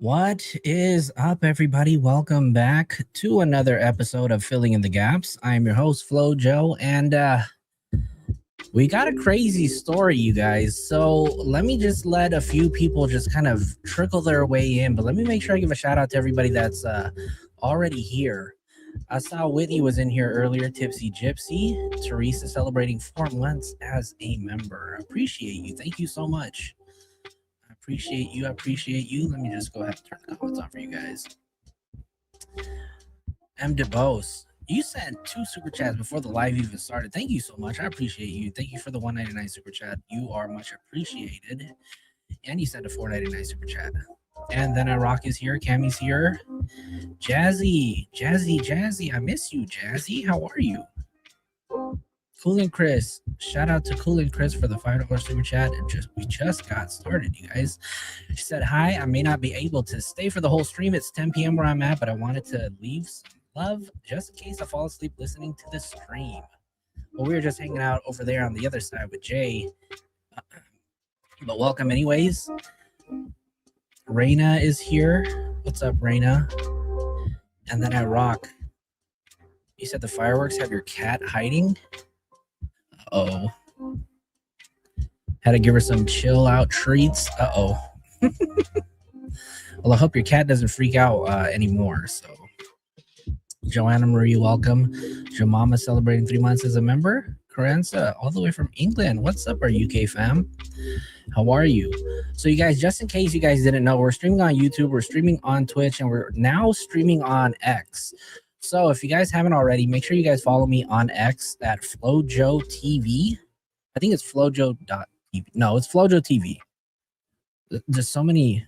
What is up, everybody? Welcome back to another episode of Filling in the Gaps. I'm your host, Flojoe, and we got a crazy story, you guys. So let me just let a few people just kind of trickle their way in, but let me make sure I give a shout out to everybody that's already here. I saw Whitney was in here earlier, Tipsy Gypsy, Teresa celebrating 4 months as a member. Appreciate you. Thank you so much. Appreciate you. I appreciate you. Let me just go ahead and turn the comments on for you guys. M. DeBose, you sent 2 super chats before the live even started. Thank you so much. I appreciate you. Thank you for the $1.99 super chat. You are much appreciated. And you sent a $4.99 super chat. And then Rock is here. Cammy's here. Jazzy. I miss you, Jazzy. How are you? Cool and Chris, shout out to Cool and Chris for the $5 super chat. We just got started, you guys. She said, hi, I may not be able to stay for the whole stream. It's 10 p.m. where I'm at, but I wanted to leave some love just in case I fall asleep listening to the stream. Well, we were just hanging out over there on the other side with Jay. But welcome anyways. Raina is here. What's up, Raina? And then Rock. You said the fireworks have your cat hiding? Uh-oh. Had to give her some chill out treats. Uh-oh. Well, I hope your cat doesn't freak out anymore. So, Joanna Marie, welcome. Jemama celebrating 3 months as a member. Carenza, all the way from England. What's up, our UK fam? How are you? So, you guys, just in case you guys didn't know, we're streaming on YouTube, we're streaming on Twitch, and we're now streaming on X. So if you guys haven't already, make sure you guys follow me on X at Flojoe TV. I think it's Flojoe.tv. No, it's Flojoe TV. There's so many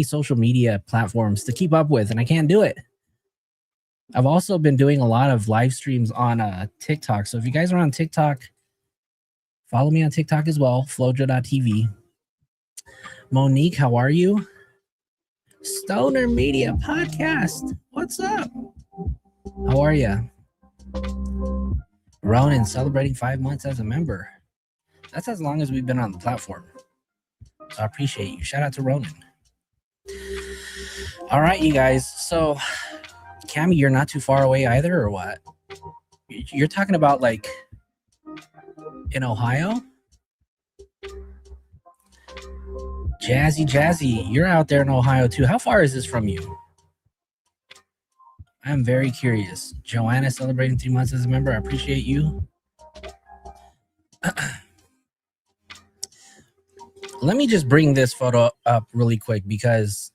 social media platforms to keep up with, and I can't do it. I've also been doing a lot of live streams on TikTok. So if you guys are on TikTok, follow me on TikTok as well, Flojoe.tv. Monique, how are you? Stoner Media Podcast. What's up? How are you? Ronan celebrating 5 months as a member. That's as long as we've been on the platform. So I appreciate you. Shout out to Ronan. All right, you guys. So, Cammy, you're not too far away either, or what? You're talking about like in Ohio? Jazzy, you're out there in Ohio too. How far is this from you? I'm very curious. Joanna celebrating 3 months as a member. I appreciate you. Let me just bring this photo up really quick because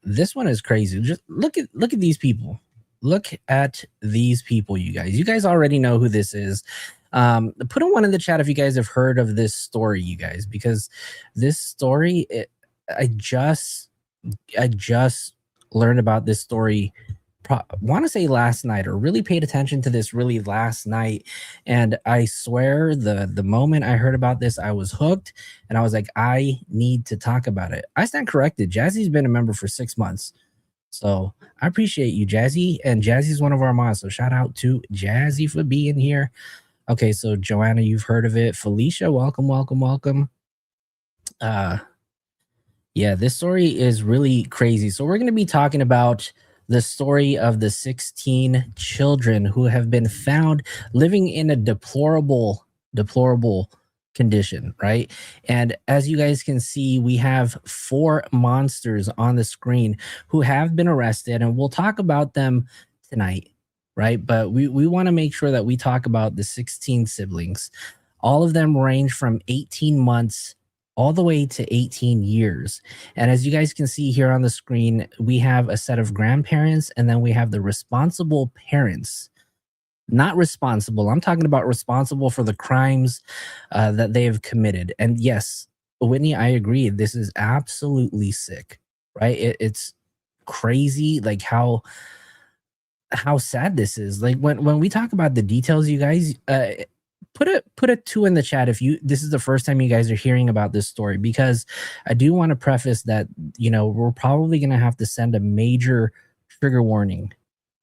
this one is crazy. Just look at these people. Look at these people, you guys. You guys already know who this is. Put a 1 in the chat if you guys have heard of this story, you guys, because this story, I just learned about this story. Want to say last night, or really paid attention to this really last night, and I swear the moment I heard about this, I was hooked, and I was like, I need to talk about it. I stand corrected. Jazzy's been a member for 6 months, so I appreciate you, Jazzy, and Jazzy's one of our mods, so shout out to Jazzy for being here. Okay, so Joanna, you've heard of it. Felicia, welcome. Yeah, this story is really crazy. So we're going to be talking about the story of the 16 children who have been found living in a deplorable condition, right? And as you guys can see, we have 4 monsters on the screen who have been arrested, and we'll talk about them tonight, right? But we want to make sure that we talk about the 16 siblings. All of them range from 18 months all the way to 18 years. And as you guys can see here on the screen, we have a set of grandparents, and then we have the responsible parents. Not responsible. I'm talking about responsible for the crimes that they have committed. And yes, Whitney, I agree. This is absolutely sick, right? It's crazy, like how sad this is. Like when we talk about the details, you guys, put a 2 in the chat if this is the first time you guys are hearing about this story, because I do want to preface that, you know, we're probably going to have to send a major trigger warning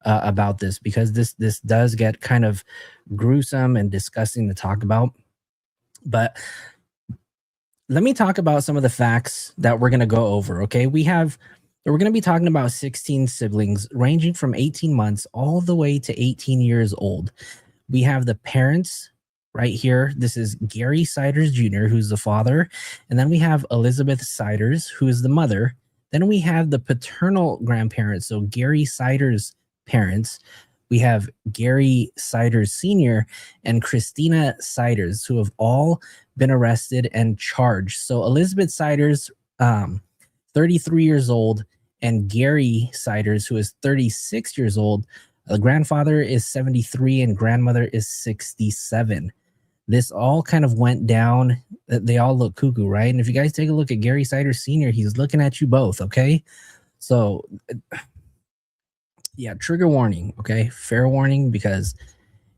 about this, because this does get kind of gruesome and disgusting to talk about. But let me talk about some of the facts that we're going to go over. Okay, we have we're going to be talking about 16 siblings ranging from 18 months all the way to 18 years old. We have the parents right here. This is Gary Siders Jr., who's the father. And then we have Elizabeth Siders, who is the mother. Then we have the paternal grandparents. So Gary Siders' parents. We have Gary Siders Sr. and Christina Siders, who have all been arrested and charged. So Elizabeth Siders, 33 years old, and Gary Siders, who is 36 years old. The grandfather is 73 and grandmother is 67. This all kind of went down. They all look cuckoo, right? And if you guys take a look at Gary Siders Sr., he's looking at you both, okay? So, yeah, trigger warning, okay? Fair warning, because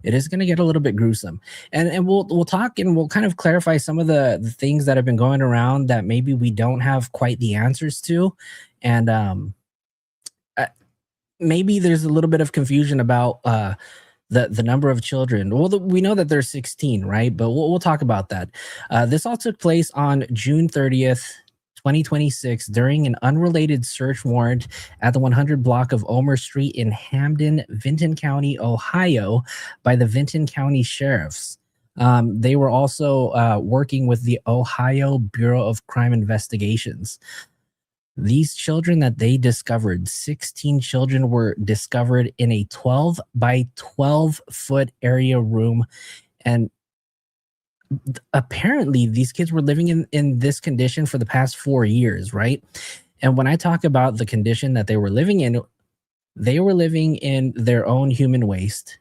it is going to get a little bit gruesome. And we'll talk and we'll kind of clarify some of the things that have been going around that maybe we don't have quite the answers to. And maybe there's a little bit of confusion about the number of children. Well, we know that there's 16, right? But we'll talk about that. This all took place on June 30th, 2026, during an unrelated search warrant at the 100 block of Ohmer Street in Hamden, Vinton County, Ohio, by the Vinton County Sheriffs. They were also working with the Ohio Bureau of Crime Investigations. These children that they discovered, 16 children were discovered in a 12 by 12 foot area room. And apparently these kids were living in this condition for the past 4 years, right? And when I talk about the condition that they were living in their own human waste,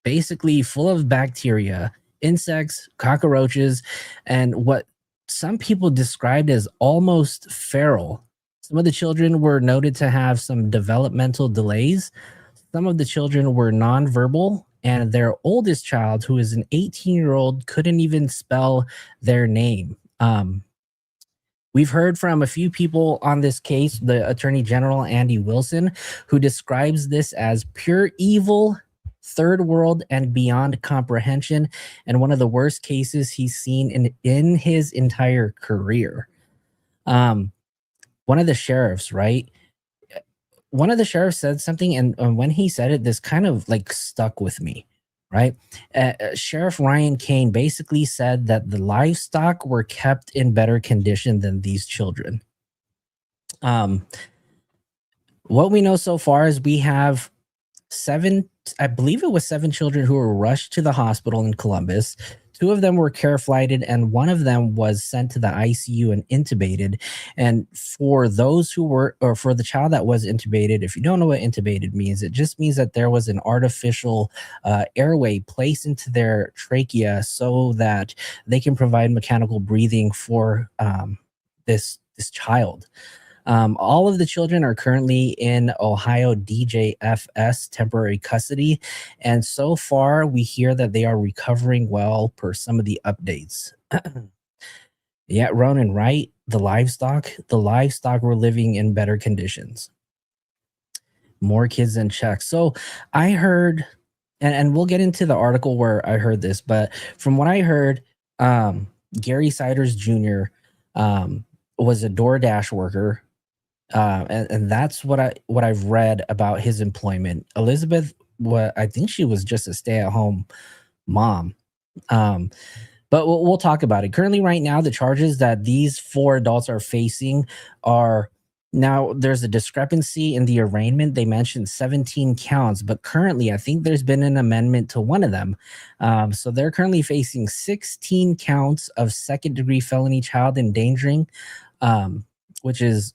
basically full of bacteria, insects, cockroaches, and what some people described as almost feral. Some of the children were noted to have some developmental delays. Some of the children were nonverbal, and their oldest child, who is an 18-year-old, couldn't even spell their name. We've heard from a few people on this case, the Attorney General, Andy Wilson, who describes this as pure evil, third world, and beyond comprehension, and one of the worst cases he's seen in his entire career. One of the sheriffs, right? One of the sheriffs said something, and when he said it, this kind of like stuck with me, right? Sheriff Ryan Kane basically said that the livestock were kept in better condition than these children. What we know so far is we have I believe it was 7 children who were rushed to the hospital in Columbus. 2 of them were care flighted, and 1 of them was sent to the ICU and intubated. And for those who were, or for the child that was intubated, if you don't know what intubated means, it just means that there was an artificial airway placed into their trachea so that they can provide mechanical breathing for this child. All of the children are currently in Ohio DJFS temporary custody, and so far we hear that they are recovering well per some of the updates. Yeah, Ronan, right? The livestock were living in better conditions. More kids than checks. So I heard, and we'll get into the article where I heard this, but from what I heard, Gary Siders Jr. Was a DoorDash worker. And that's what I've read about his employment. Elizabeth, I think she was just a stay-at-home mom. But we'll talk about it. Currently, right now, the charges that these 4 adults are facing are, now there's a discrepancy in the arraignment. They mentioned 17 counts, but currently, I think there's been an amendment to one of them. So they're currently facing 16 counts of second-degree felony child endangering, which is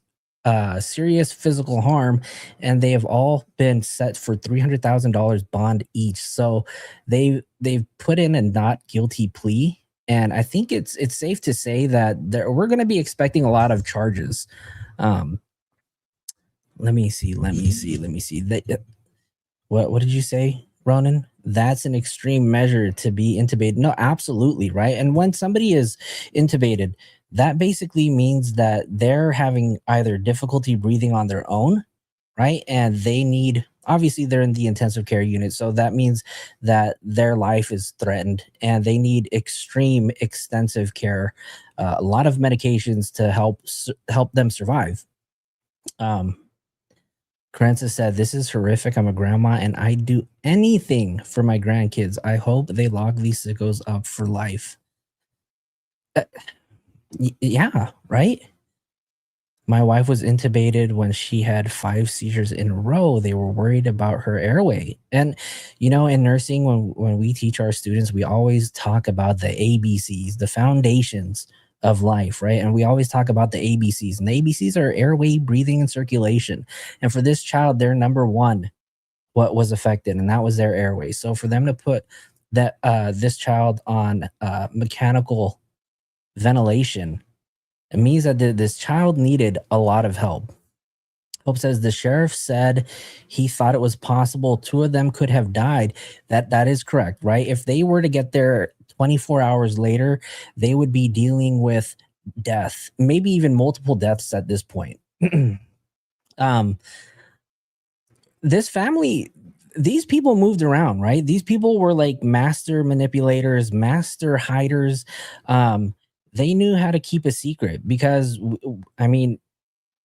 serious physical harm, and they have all been set for $300,000 bond each. So they've put in a not guilty plea, and I think it's safe to say that we're going to be expecting a lot of charges. Let me see. What did you say, Ronan? That's an extreme measure to be intubated. No, absolutely, right. And when somebody is intubated, that basically means that they're having either difficulty breathing on their own, right? And they need, obviously they're in the intensive care unit. So that means that their life is threatened and they need extreme, extensive care, a lot of medications to help them survive. Carenza said, "This is horrific. I'm a grandma and I'd do anything for my grandkids. I hope they lock these sickos up for life." Uh, yeah, right? My wife was intubated when she had 5 seizures in a row. They were worried about her airway. And, in nursing, when we teach our students, we always talk about the ABCs, the foundations of life, right? And we always talk about the ABCs. And the ABCs are airway, breathing, and circulation. And for this child, their number one, what was affected, and that was their airway. So for them to put that this child on mechanical ventilation, it means that this child needed a lot of help. Hope says the sheriff said he thought it was possible 2 of them could have died. That is correct, right? If they were to get there 24 hours later, they would be dealing with death, maybe even multiple deaths at this point. um, this family, these people moved around, right? These people were like master manipulators, master hiders. They knew how to keep a secret because, I mean,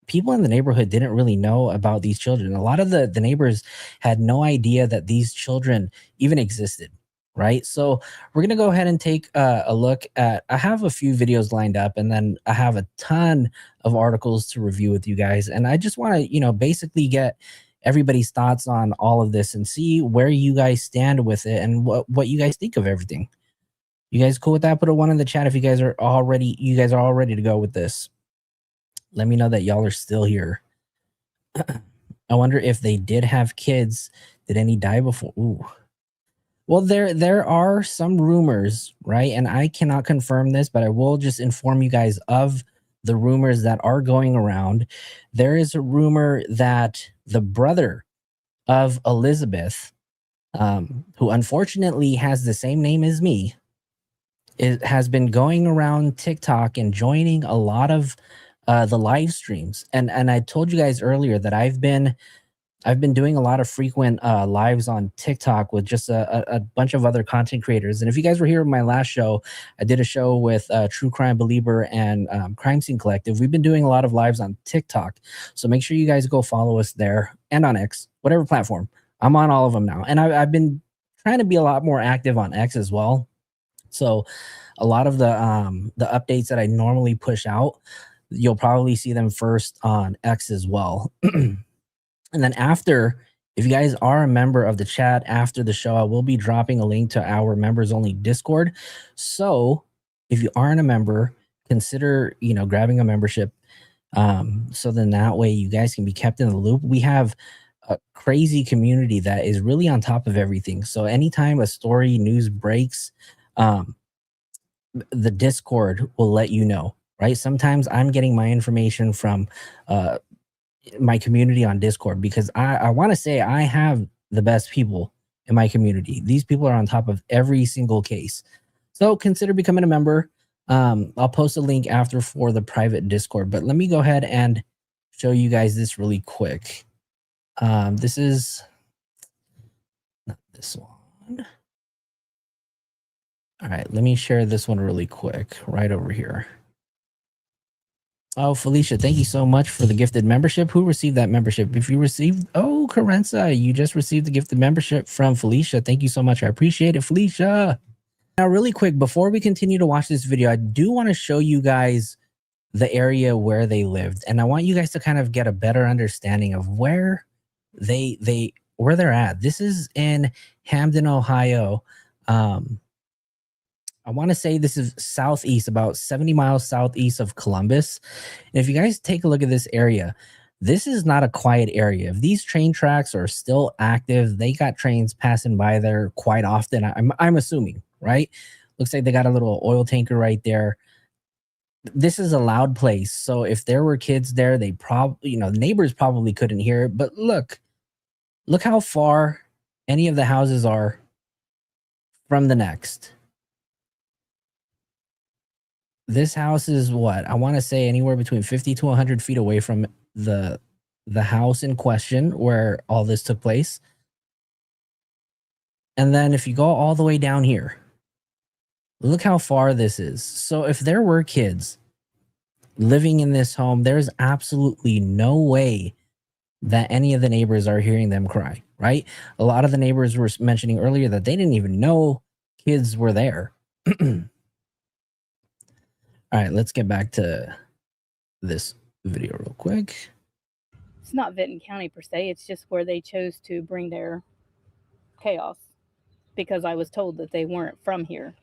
people in the neighborhood didn't really know about these children. A lot of the neighbors had no idea that these children even existed, right? So we're going to go ahead and take a look at, I have a few videos lined up, and then I have a ton of articles to review with you guys. And I just want to, basically get everybody's thoughts on all of this and see where you guys stand with it and what you guys think of everything. You guys cool with that? Put a 1 in the chat if you guys are all ready to go with this. Let me know that y'all are still here. I wonder if they did have kids. Did any die before? Ooh. Well, there are some rumors, right? And I cannot confirm this, but I will just inform you guys of the rumors that are going around. There is a rumor that the brother of Elizabeth, who unfortunately has the same name as me, has been going around TikTok and joining a lot of the live streams. And I told you guys earlier that I've been doing a lot of frequent lives on TikTok with just a bunch of other content creators. And if you guys were here in my last show, I did a show with True Crime Believer and Crime Scene Collective. We've been doing a lot of lives on TikTok. So make sure you guys go follow us there and on X, whatever platform. I'm on all of them now. And I've been trying to be a lot more active on X as well. So a lot of the updates that I normally push out, you'll probably see them first on X as well. And then after, if you guys are a member of the chat after the show, I will be dropping a link to our members only Discord. So if you aren't a member, consider, grabbing a membership. So then that way you guys can be kept in the loop. We have a crazy community that is really on top of everything. So anytime a story news breaks, the Discord will let you know, right? Sometimes I'm getting my information from my community on Discord because I want to say I have the best people in my community. These people are on top of every single case. So consider becoming a member. I'll post a link after for the private Discord, but let me go ahead and show you guys this really quick. This is not this one. All right, let me share this one really quick right over here. Oh, Felicia, thank you so much for the gifted membership. Who received that membership? If you received, Carenza, you just received the gifted membership from Felicia. Thank you so much. I appreciate it, Felicia. Now, really quick, before we continue to watch this video, I do want to show you guys the area where they lived. And I want you guys to kind of get a better understanding of where where they're at. This is in Hamden, Ohio. I want to say this is southeast, about 70 miles southeast of Columbus. And if you guys take a look at this area, this is not a quiet area. If these train tracks are still active, they got trains passing by there quite often. I'm assuming, right? Looks like they got a little oil tanker right there. This is a loud place. So if there were kids there, they probably, the neighbors probably couldn't hear it. But look how far any of the houses are from the next. This house is what? I want to say anywhere between 50 to 100 feet away from the house in question where all this took place. And then if you go all the way down here, look how far this is. So if there were kids living in this home, there's absolutely no way that any of the neighbors are hearing them cry, right? A lot of the neighbors were mentioning earlier that they didn't even know kids were there. All right, let's get back to this video real quick. It's not Vinton County per se, it's just where they chose to bring their chaos, because I was told that they weren't from here.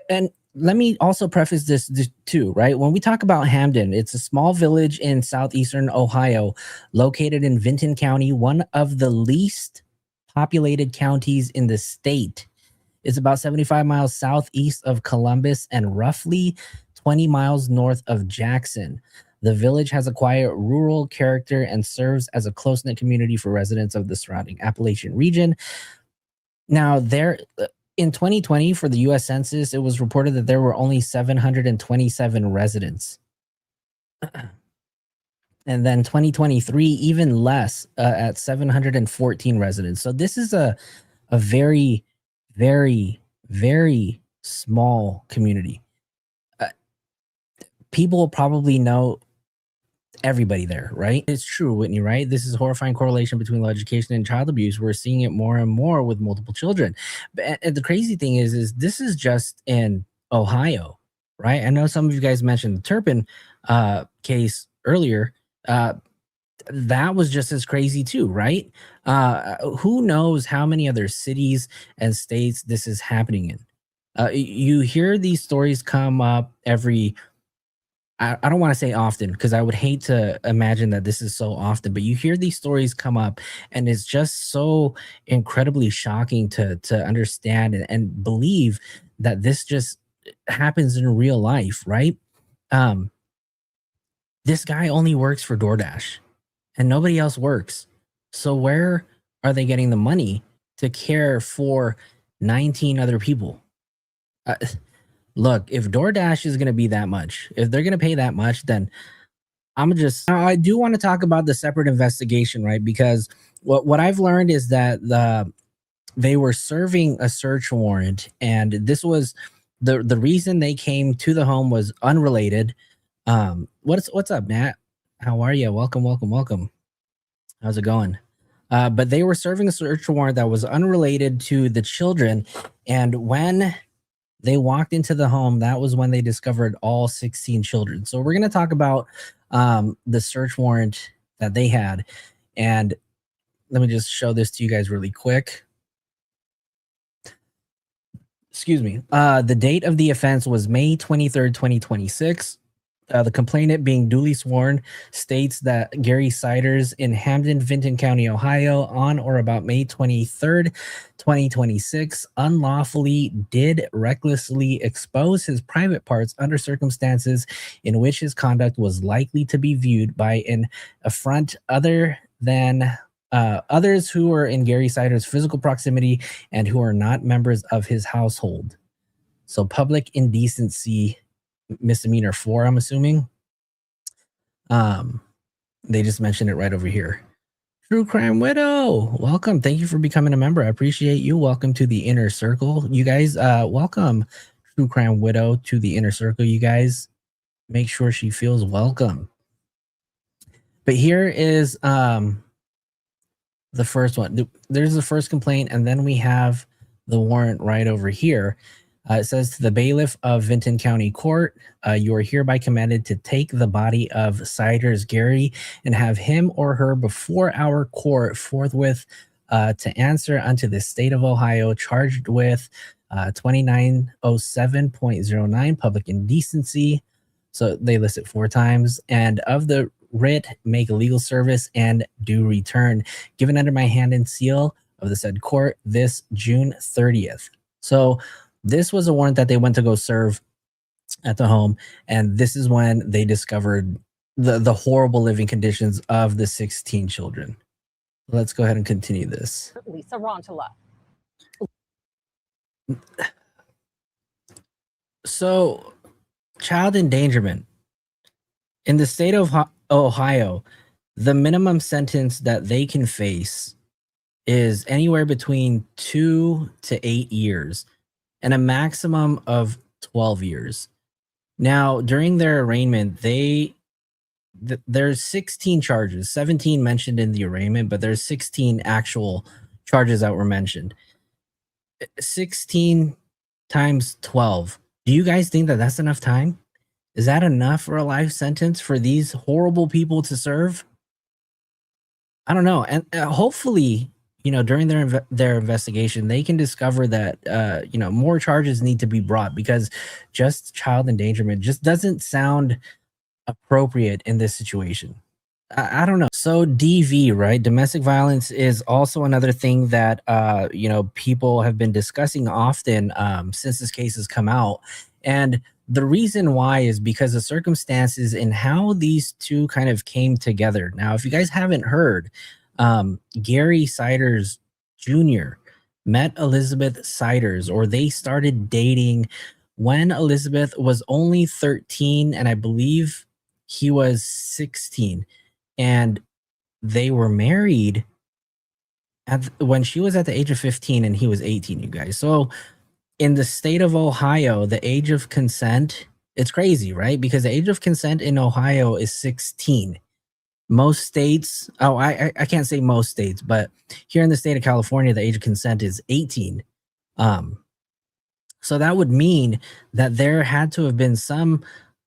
And let me also preface this too, right? When we talk about Hamden, it's a small village in southeastern Ohio, located in Vinton County, one of the least populated counties in the state. It's about 75 miles southeast of Columbus and roughly 20 miles north of Jackson. The village has a quiet rural character and serves as a close-knit community for residents of the surrounding Appalachian region. Now, in 2020, for the U.S. Census, it was reported that there were only 727 residents. And then 2023, even less, at 714 residents. So this is a very, very, very small community. People probably know everybody there, right? It's true, Whitney, right? This is a horrifying correlation between low education and child abuse. We're seeing it more and more with multiple children. And the crazy thing is this is just in Ohio, right? I know some of you guys mentioned the Turpin case earlier. That was just as crazy too, right? Who knows how many other cities and states this is happening in? You hear these stories come up every, I don't want to say often, because I would hate to imagine that this is so often, but you hear these stories come up and it's just so incredibly shocking to understand and believe that this just happens in real life, right? This guy only works for DoorDash and nobody else works. So where are they getting the money to care for 19 other people? Look, if DoorDash is going to be that much, if they're going to pay that much, then I do want to talk about the separate investigation, right? Because what I've learned is that they were serving a search warrant, and this was the reason they came to the home was unrelated. What's up, Matt? How are you? Welcome. How's it going? But they were serving a search warrant that was unrelated to the children, and when they walked into the home, that was when they discovered all 16 children. So we're going to talk about the search warrant that they had. And let me just show this to you guys really quick. Excuse me. The date of the offense was May 23rd, 2026. The complainant, being duly sworn, states that Gary Siders in Hamden, Vinton County, Ohio, on or about May 23rd, 2026, unlawfully did recklessly expose his private parts under circumstances in which his conduct was likely to be viewed by an affront other than others who were in Gary Siders' physical proximity and who are not members of his household. So public indecency misdemeanor 4, I'm assuming. They just mentioned it right over here. True Crime Widow, welcome. Thank you for becoming a member. I appreciate you. Welcome to the inner circle. You guys, welcome True Crime Widow to the inner circle. You guys make sure she feels welcome. But here is the first one. There's the first complaint, and then we have the warrant right over here. It says, to the bailiff of Vinton County Court, you are hereby commanded to take the body of Siders Gary and have him or her before our court forthwith to answer unto the state of Ohio, charged with 2907.09 public indecency. So they list it 4 times. And of the writ, make a legal service and do return, given under my hand and seal of the said court this June 30th. So this was a warrant that they went to go serve at the home, and this is when they discovered the horrible living conditions of the 16 children. Let's go ahead and continue this. Lisa Rontala. So, child endangerment. In the state of Ohio, the minimum sentence that they can face is anywhere between 2 to 8 years. And a maximum of 12 years. Now, during their arraignment, they there's 16 charges, 17 mentioned in the arraignment, but there's 16 actual charges that were mentioned. 16 times 12. Do you guys think that that's enough time? Is that enough for a life sentence for these horrible people to serve? I don't know. And hopefully, during their investigation, they can discover that more charges need to be brought, because just child endangerment just doesn't sound appropriate in this situation. I don't know. So DV, right? Domestic violence is also another thing that people have been discussing often since this case has come out. And the reason why is because the circumstances and how these two kind of came together. Now, if you guys haven't heard, Gary Siders Jr. met Elizabeth Siders, or they started dating when Elizabeth was only 13, and I believe he was 16. And they were married when she was at the age of 15 and he was 18, you guys. So in the state of Ohio, the age of consent, it's crazy, right? Because the age of consent in Ohio is 16. Most states, I can't say most states, but here in the state of California, the age of consent is 18. So that would mean that there had to have been some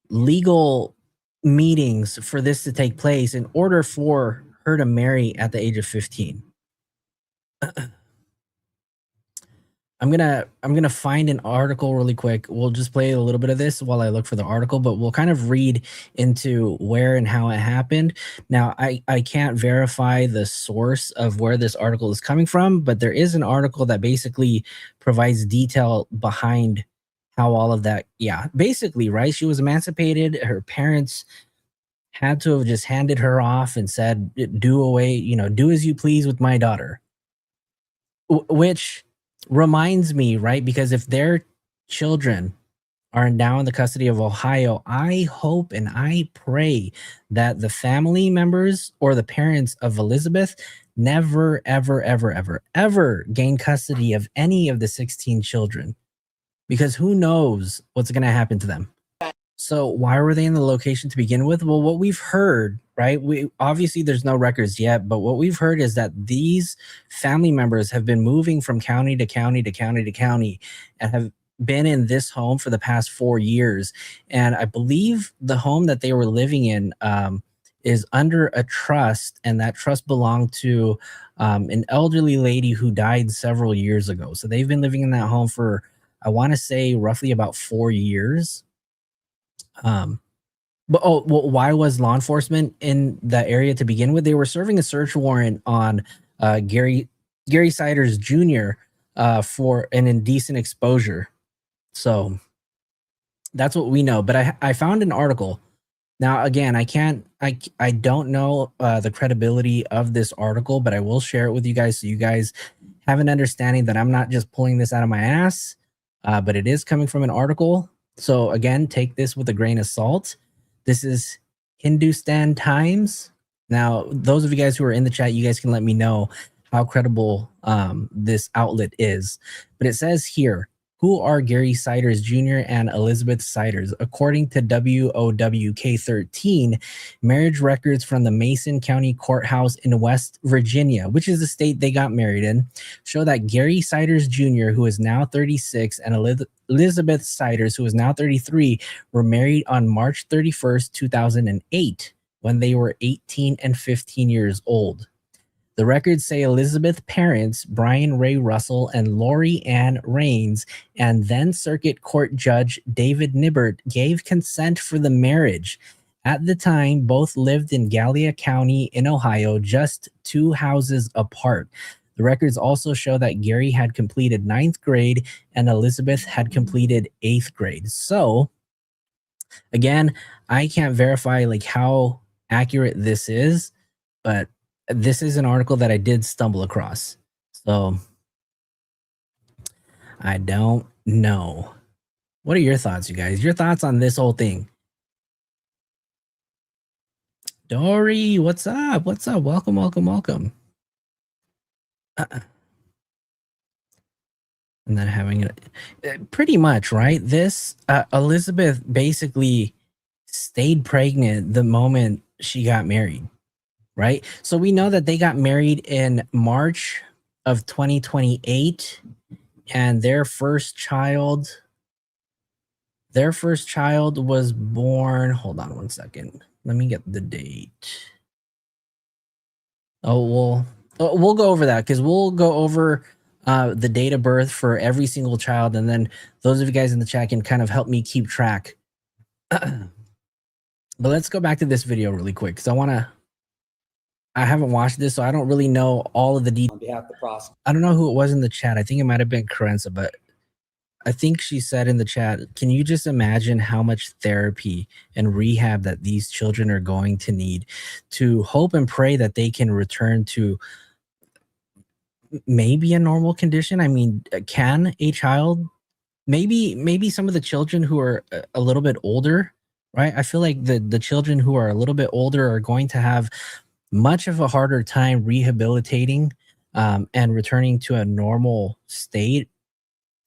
legal meetings for this to take place in order for her to marry at the age of 15. I'm gonna find an article really quick. We'll just play a little bit of this while I look for the article, but we'll kind of read into where and how it happened. Now, I can't verify the source of where this article is coming from, but there is an article that basically provides detail behind how all of that, basically, right? She was emancipated. Her parents had to have just handed her off and said, do as you please with my daughter. Which reminds me, right? Because if their children are now in the custody of Ohio, I hope and I pray that the family members or the parents of Elizabeth never, ever, ever, ever, ever gain custody of any of the 16 children, because who knows what's going to happen to them. So why were they in the location to begin with? Well, what we've heard, right? Obviously there's no records yet, but what we've heard is that these family members have been moving from county to county to county to county and have been in this home for the past 4 years. And I believe the home that they were living in is under a trust, and that trust belonged to an elderly lady who died several years ago. So they've been living in that home for, I want to say, roughly about 4 years. Why was law enforcement in that area to begin with? They were serving a search warrant on Gary Siders Jr. For an indecent exposure. So that's what we know. But I found an article. Now, again, I don't know the credibility of this article, but I will share it with you guys so you guys have an understanding that I'm not just pulling this out of my ass, but it is coming from an article. So again, take this with a grain of salt. This is Hindustan Times. Now, those of you guys who are in the chat, you guys can let me know how credible this outlet is. But it says here, who are Gary Siders Jr. and Elizabeth Siders? According to WOWK 13, marriage records from the Mason County Courthouse in West Virginia, which is the state they got married in, show that Gary Siders Jr., who is now 36, and Elizabeth Siders, who is now 33, were married on March 31st, 2008, when they were 18 and 15 years old. The records say Elizabeth's parents, Brian Ray Russell and Lori Ann Raines, and then Circuit Court Judge David Nibbert gave consent for the marriage. At the time, both lived in Gallia County in Ohio, just 2 houses apart. The records also show that Gary had completed 9th grade and Elizabeth had completed 8th grade. So, again, I can't verify how accurate this is, but this is an article that I did stumble across. So I don't know. What are your thoughts, you guys? Your thoughts on this whole thing? Dory, what's up? What's up? Welcome, welcome, welcome. And then having it pretty much, right? This Elizabeth basically stayed pregnant the moment she got married, right? So we know that they got married in March of 2028, and their first child was born. Hold on one second. Let me get the date. Oh, we'll go over that because we'll go over the date of birth for every single child, and then those of you guys in the chat can kind of help me keep track. But let's go back to this video really quick because I haven't watched this, so I don't really know all of the details. On behalf of the prosecutor. I don't know who it was in the chat. I think it might have been Carenza, but I think she said in the chat, can you just imagine how much therapy and rehab that these children are going to need to hope and pray that they can return to maybe a normal condition? I mean, can a child, maybe some of the children who are a little bit older, right? I feel like the children who are a little bit older are going to have much of a harder time rehabilitating and returning to a normal state,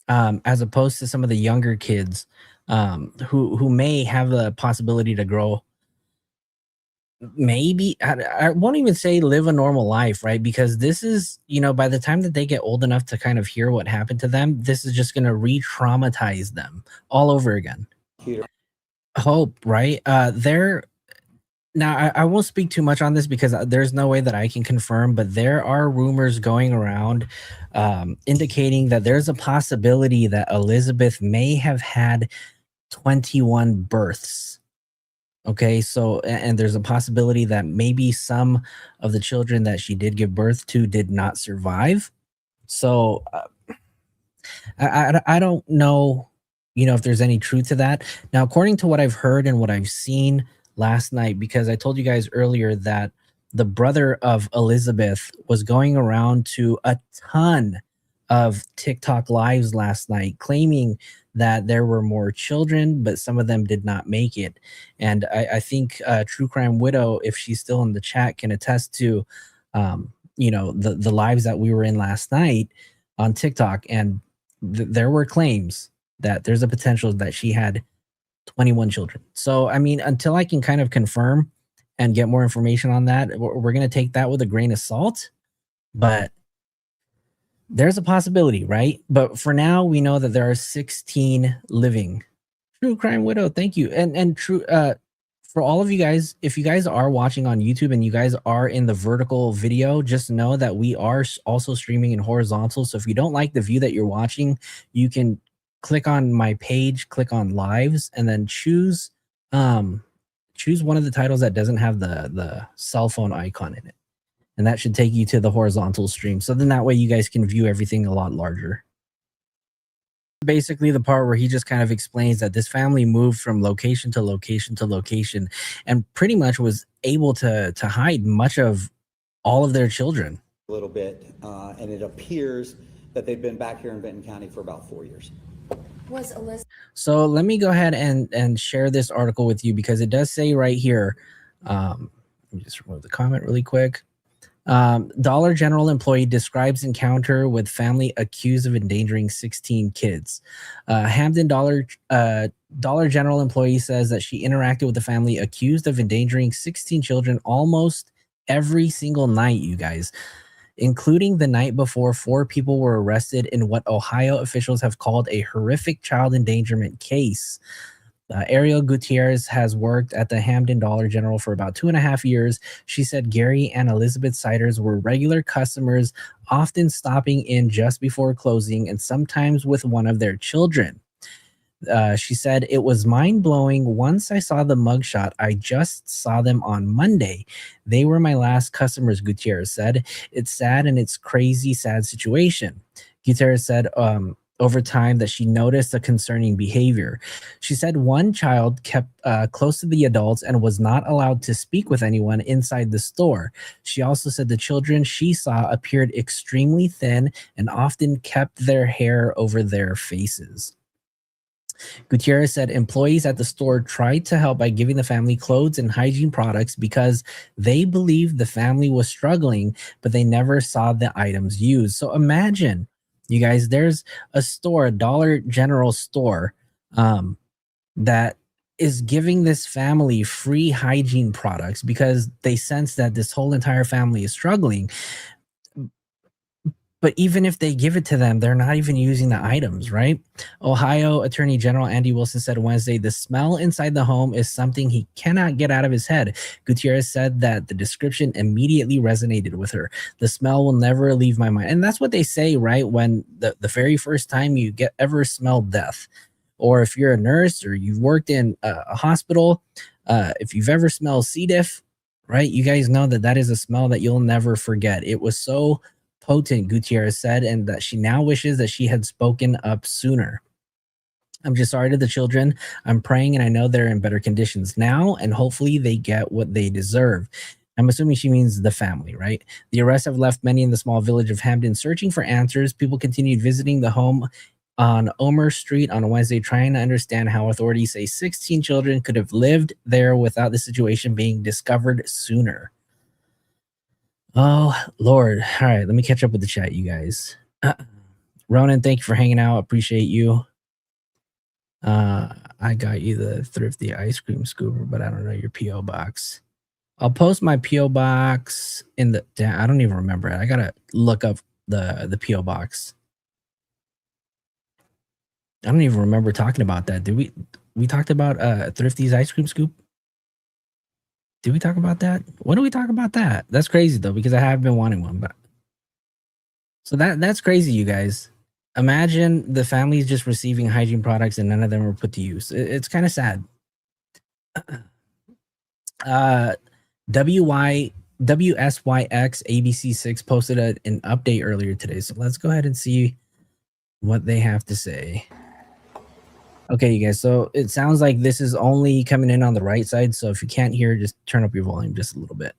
as opposed to some of the younger kids who may have the possibility to grow. Maybe I won't even say live a normal life, right? Because this is, by the time that they get old enough to kind of hear what happened to them, this is just going to re-traumatize them all over again. Hope, right? Now, I won't speak too much on this because there's no way that I can confirm, but there are rumors going around indicating that there's a possibility that Elizabeth may have had 21 births. Okay, so, and there's a possibility that maybe some of the children that she did give birth to did not survive. So I don't know, if there's any truth to that. Now, according to what I've heard and what I've seen last night, because I told you guys earlier that the brother of Elizabeth was going around to a ton of TikTok lives last night claiming that there were more children, but some of them did not make it. And I think True Crime Widow, if she's still in the chat, can attest to the lives that we were in last night on TikTok. And there were claims that there's a potential that she had 21 children. So, I mean, until I can kind of confirm and get more information on that, we're going to take that with a grain of salt, but there's a possibility, right? But for now, we know that there are 16 living. True Crime Widow, thank you. And true, for all of you guys, if you guys are watching on YouTube and you guys are in the vertical video, just know that we are also streaming in horizontal. So if you don't like the view that you're watching, you can click on my page, click on lives, and then choose one of the titles that doesn't have the cell phone icon in it. And that should take you to the horizontal stream. So then that way you guys can view everything a lot larger. Basically the part where he just kind of explains that this family moved from location to location to location and pretty much was able to hide much of all of their children. A little bit, and it appears that they've been back here in Benton County for about 4 years. So let me go ahead and share this article with you because it does say right here, let me just remove the comment really quick. Dollar General employee describes encounter with family accused of endangering 16 kids. Hamden Dollar General employee says that she interacted with the family accused of endangering 16 children almost every single night, you guys, including the night before 4 people were arrested in what Ohio officials have called a horrific child endangerment case. Ariel Gutierrez has worked at the Hamden Dollar General for about 2.5 years. She said Gary and Elizabeth Siders were regular customers, often stopping in just before closing and sometimes with one of their children. She said, it was mind-blowing. Once I saw the mugshot, I just saw them on Monday. They were my last customers, Gutierrez said. It's sad and it's crazy, sad situation. Gutierrez said, over time that she noticed a concerning behavior. She said one child kept close to the adults and was not allowed to speak with anyone inside the store. She also said the children she saw appeared extremely thin and often kept their hair over their faces. Gutierrez said employees at the store tried to help by giving the family clothes and hygiene products because they believed the family was struggling, but they never saw the items used. So imagine, you guys, there's a store, a Dollar General store, that is giving this family free hygiene products because they sense that this whole entire family is struggling. But even if they give it to them, they're not even using the items, right? Ohio Attorney General Andy Wilson said Wednesday, the smell inside the home is something he cannot get out of his head. Gutierrez said that the description immediately resonated with her. The smell will never leave my mind. And that's what they say, right? When the very first time you ever smelled death, or if you're a nurse or you've worked in a hospital, if you've ever smelled C. diff, right? You guys know that that is a smell that you'll never forget. It was so potent, Gutierrez said, and that she now wishes that she had spoken up sooner. I'm just sorry to the children. I'm praying, and I know they're in better conditions now, and hopefully they get what they deserve. I'm assuming she means the family, right? The arrests have left many in the small village of Hamden searching for answers. People continued visiting the home on Ohmer Street on Wednesday, trying to understand how authorities say 16 children could have lived there without the situation being discovered sooner. Oh, Lord. All right, let me catch up with the chat, you guys. Ronan, thank you for hanging out. Appreciate you. I got you the thrifty ice cream scooper, but I don't know your P.O. box. I'll post my P.O. box in the... I don't even remember it. I got to look up the P.O. box. I don't even remember talking about that. Did we talked about Thrifty's ice cream scoop? Did we talk about that? When do we talk about that? That's crazy though, because I have been wanting one. But so that's crazy, you guys. Imagine the families just receiving hygiene products and none of them were put to use. It's kind of sad. WSYX ABC6 posted an update earlier today. So let's go ahead and see what they have to say. Okay, you guys, so it sounds like this is only coming in on the right side, so if you can't hear, just turn up your volume just a little bit.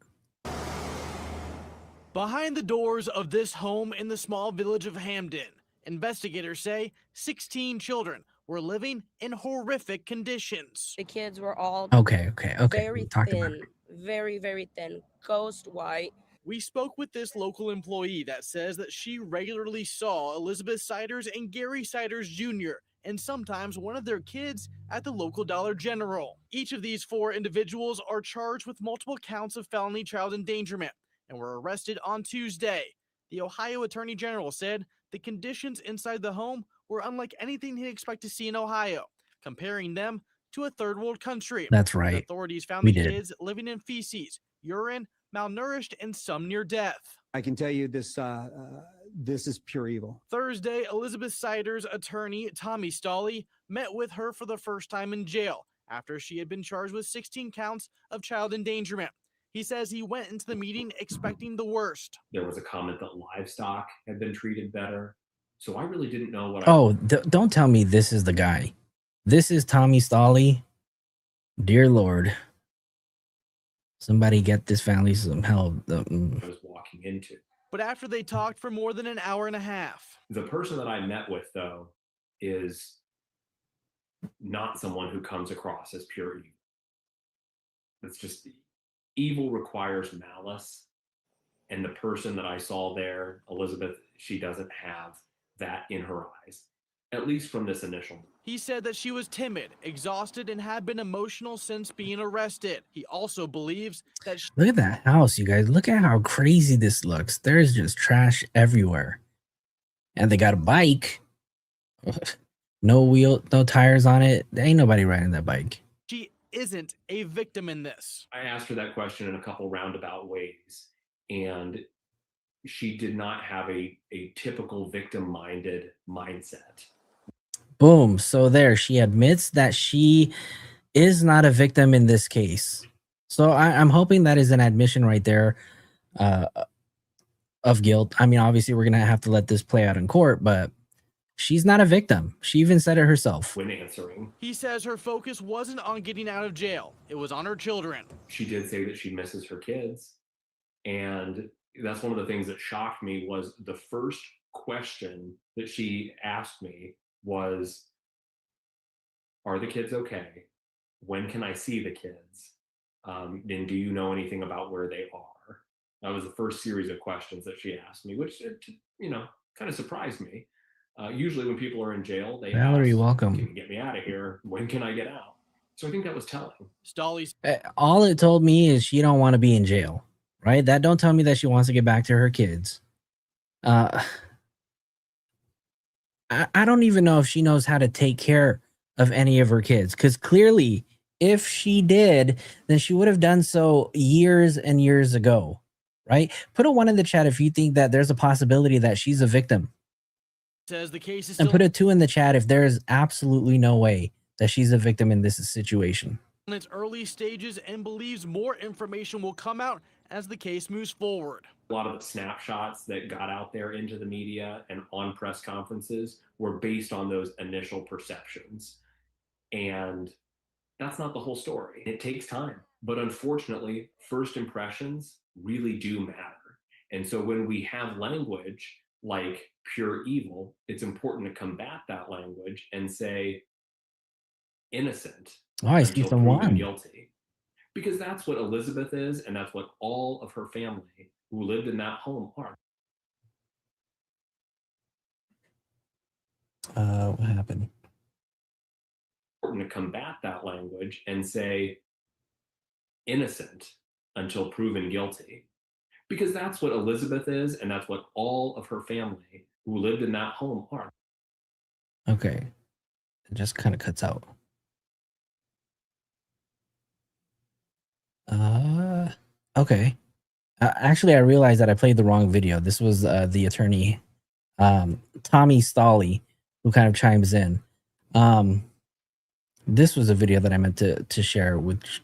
Behind the doors of this home in the small village of Hamden, investigators say 16 children were living in horrific conditions. The kids were all Okay. very thin, very, very thin, ghost white. We spoke with this local employee that says that she regularly saw Elizabeth Siders and Gary Siders Jr., and sometimes one of their kids at the local Dollar General. Each of these 4 individuals are charged with multiple counts of felony child endangerment and were arrested on Tuesday. The Ohio Attorney General said the conditions inside the home were unlike anything he'd expect to see in Ohio, comparing them to a third world country. That's right. Authorities found the kids living in feces, urine, malnourished, and some near death. I can tell you this is pure evil. Thursday, Elizabeth Siders' attorney, Tommy Stolley, met with her for the first time in jail after she had been charged with 16 counts of child endangerment. He says he went into the meeting expecting the worst. There was a comment that livestock had been treated better. So I really didn't know what don't tell me this is the guy. This is Tommy Stolley. Dear Lord. Somebody get this family some help. I was walking into. But after they talked for more than an hour and a half. The person that I met with, though, is not someone who comes across as pure evil. It's just evil requires malice. And the person that I saw there, Elizabeth, she doesn't have that in her eyes, at least from this initial. He said that she was timid, exhausted, and had been emotional since being arrested. He also believes that look at that house, you guys. Look at how crazy this looks. There's just trash everywhere. And they got a bike. No wheel, no tires on it. There ain't nobody riding that bike. She isn't a victim in this. I asked her that question in a couple roundabout ways, and she did not have a typical victim-minded mindset. Boom. So there, she admits that she is not a victim in this case. So I'm hoping that is an admission right there of guilt. I mean, obviously, we're going to have to let this play out in court, but she's not a victim. She even said it herself. When answering, he says her focus wasn't on getting out of jail. It was on her children. She did say that she misses her kids. And that's one of the things that shocked me was the first question that she asked me was, are the kids okay? When can I see the kids? And do you know anything about where they are? That was the first series of questions that she asked me, which, kind of surprised me. Usually when people are in jail, they Valerie, ask, welcome. can you get me out of here? When can I get out? So I think that was telling. Stolly's All it told me is she don't want to be in jail, right? That don't tell me that she wants to get back to her kids. I don't even know if she knows how to take care of any of her kids, because clearly if she did, then she would have done so years and years ago, right? Put a 1 in the chat if you think that there's a possibility that she's a victim, says the case is and still put a 2 in the chat if there's absolutely no way that she's a victim in this situation. in its early stages and believes more information will come out as the case moves forward. A lot of the snapshots that got out there into the media and on press conferences were based on those initial perceptions. And that's not the whole story. It takes time. But unfortunately, first impressions really do matter. And so when we have language like pure evil, it's important to combat that language and say innocent Oh, I see until some proven one. guilty. Because that's what Elizabeth is, and that's what all of her family who lived in that home are. What happened? Important to combat that language and say innocent until proven guilty. Because that's what Elizabeth is, and that's what all of her family who lived in that home are. Okay. It just kind of cuts out. Okay. Actually, I realized that I played the wrong video. This was the attorney, Tommy Stolley, who kind of chimes in. This was a video that I meant to share, which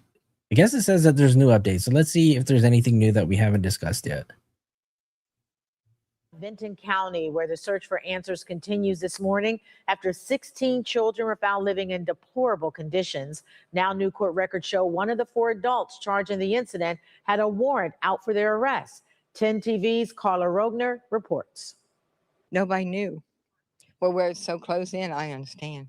I guess it says that there's new updates. So let's see if there's anything new that we haven't discussed yet. Benton County, where the search for answers continues this morning after 16 children were found living in deplorable conditions. Now new court records show one of the 4 adults charged in the incident had a warrant out for their arrest. 10 TV's Carla Rogner reports. Nobody knew. Well, we're so close in, I understand,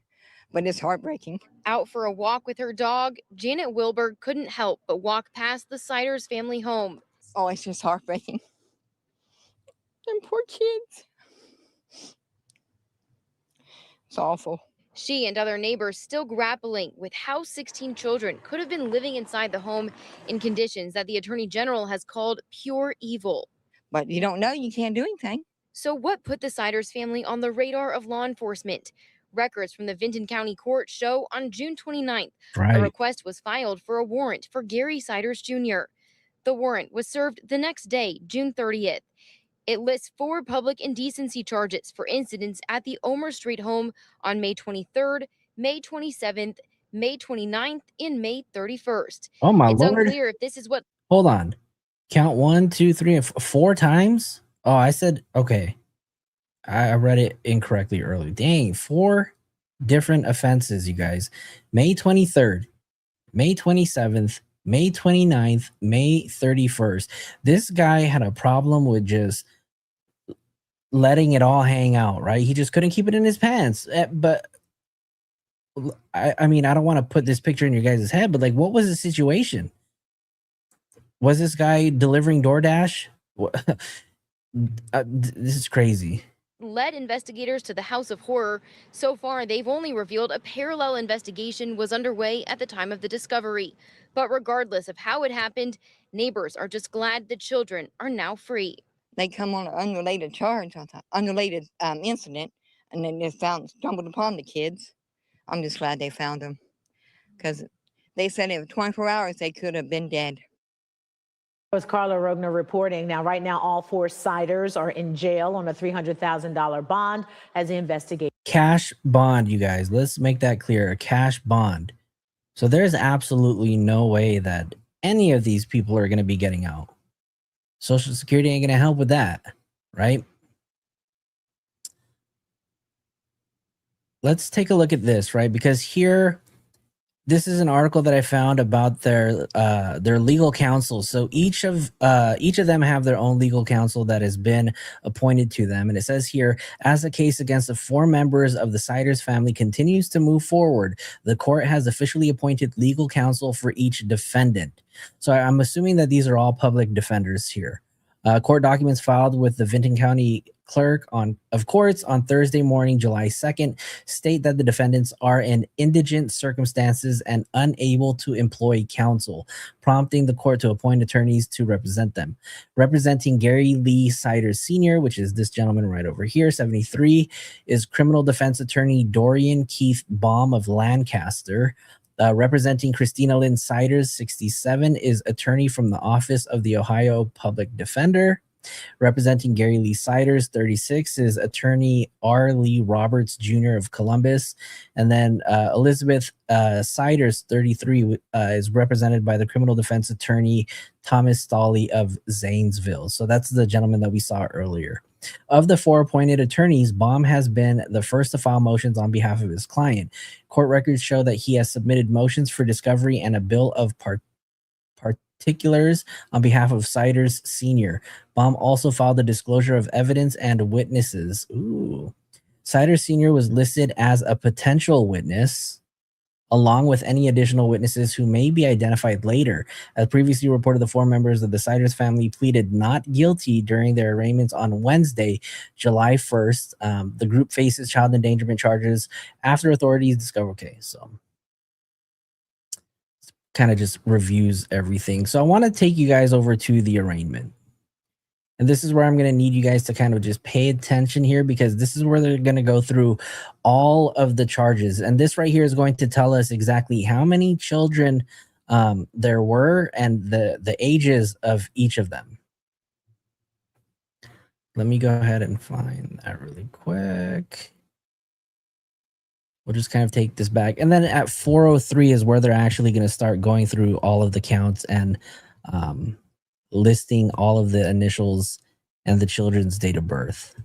but it's heartbreaking. Out for a walk with her dog, Janet Wilberg couldn't help but walk past the Siders family home. Oh, it's just heartbreaking. Them poor kids. It's awful. She and other neighbors still grappling with how 16 children could have been living inside the home in conditions that the Attorney General has called pure evil. But you don't know, you can't do anything. So what put the Siders family on the radar of law enforcement? Records from the Vinton County Court show on June 29th, a request was filed for a warrant for Gary Siders Jr. The warrant was served the next day, June 30th. It lists 4 public indecency charges for incidents at the Ohmer Street home on May 23rd, May 27th, May 29th, and May 31st. Oh my It's Lord. unclear if this is what... Hold on. Count 1, 2, 3, and 4 times? Oh, I said, okay. I read it incorrectly earlier. Dang, 4 different offenses, you guys. May 23rd, May 27th, May 29th, May 31st. This guy had a problem with just letting it all hang out, right? He just couldn't keep it in his pants. But I mean, I don't want to put this picture in your guys' head, but like, what was the situation? Was this guy delivering DoorDash? This is crazy. Led investigators to the House of Horror. So far, they've only revealed a parallel investigation was underway at the time of the discovery. But regardless of how it happened, neighbors are just glad the children are now free. They come on an unrelated charge, unrelated incident, and then they stumbled upon the kids. I'm just glad they found them, because they said in 24 hours they could have been dead. That was Carla Rogner reporting. Now, right now, all 4 Siders are in jail on a $300,000 bond as the investigation. Cash bond, you guys. Let's make that clear. A cash bond. So there's absolutely no way that any of these people are going to be getting out. Social Security ain't going to help with that, right? Let's take a look at this, right? Because here, this is an article that I found about their legal counsel. So each of them have their own legal counsel that has been appointed to them. And it says here, as the case against the 4 members of the Siders family continues to move forward, the court has officially appointed legal counsel for each defendant. So I'm assuming that these are all public defenders here. Court documents filed with the Vinton County clerk of courts on Thursday morning, July 2nd, state that the defendants are in indigent circumstances and unable to employ counsel, prompting the court to appoint attorneys to represent them. Representing Gary Lee Siders Sr., which is this gentleman right over here, 73, is criminal defense attorney Dorian Keith Baum of Lancaster. Representing Christina Lynn Siders, 67, is attorney from the Office of the Ohio Public Defender. Representing Gary Lee Siders, 36, is attorney R. Lee Roberts Jr. of Columbus. And then Elizabeth Siders, 33, is represented by the criminal defense attorney Thomas Stolley of Zanesville. So that's the gentleman that we saw earlier. Of the 4 appointed attorneys, Baum has been the first to file motions on behalf of his client. Court records show that he has submitted motions for discovery and a bill of particulars on behalf of Siders Sr. Baum also filed a disclosure of evidence and witnesses. Ooh. Siders Sr. was listed as a potential witness, along with any additional witnesses who may be identified later. As previously reported, the 4 members of the Siders family pleaded not guilty during their arraignments on Wednesday, July 1st. The group faces child endangerment charges after authorities discover. Okay, so kind of just reviews everything. So I want to take you guys over to the arraignment. And this is where I'm going to need you guys to kind of just pay attention here, because this is where they're going to go through all of the charges. And this right here is going to tell us exactly how many children there were and the ages of each of them. Let me go ahead and find that really quick. We'll just kind of take this back. And then at 4:03 is where they're actually going to start going through all of the counts and listing all of the initials and the children's date of birth.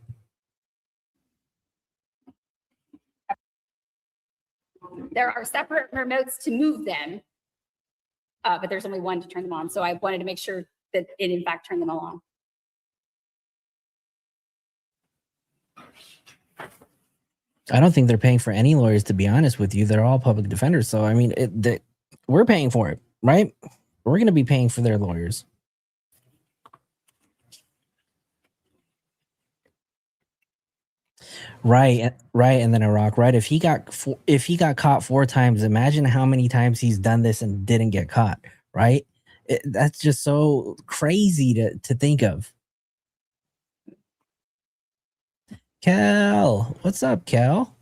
There are separate remotes to move them, but there's only one to turn them on. So I wanted to make sure that it in fact turned them on. I don't think they're paying for any lawyers, to be honest with you. They're all public defenders. So, I mean, we're paying for it, right? We're going to be paying for their lawyers. Right. And then Iraq, right? If he got caught 4 times, imagine how many times he's done this and didn't get caught, right? That's just so crazy to think of. Cal, what's up, Cal?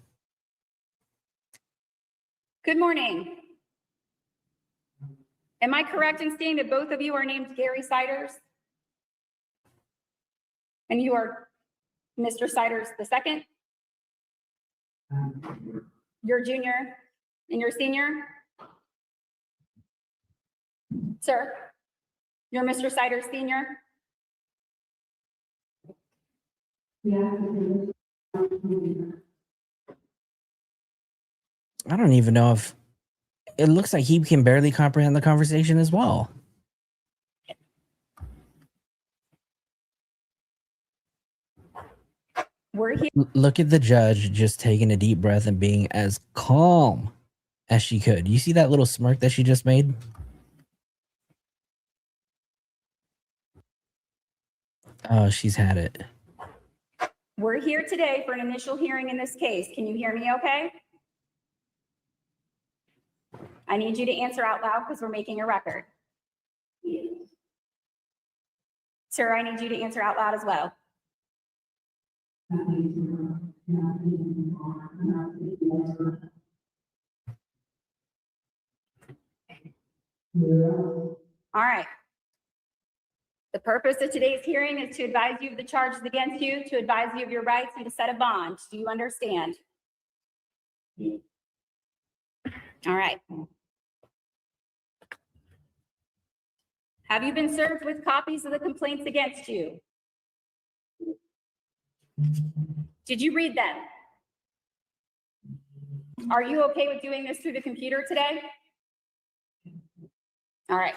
Good morning. Am I correct in saying that both of you are named Gary Siders? And you are Mr. Siders II? You're junior and you're senior? Sir, you're Mr. Siders Senior? I don't even know if it looks like he can barely comprehend the conversation as well. We're here. Look at the judge just taking a deep breath and being as calm as she could. You see that little smirk that she just made? Oh, she's had it. We're here today for an initial hearing in this case. Can you hear me okay? I need you to answer out loud because we're making a record. Sir, I need you to answer out loud as well. All right. The purpose of today's hearing is to advise you of the charges against you, to advise you of your rights, and to set a bond. Do you understand? All right. Have you been served with copies of the complaints against you? Did you read them? Are you okay with doing this through the computer today? All right.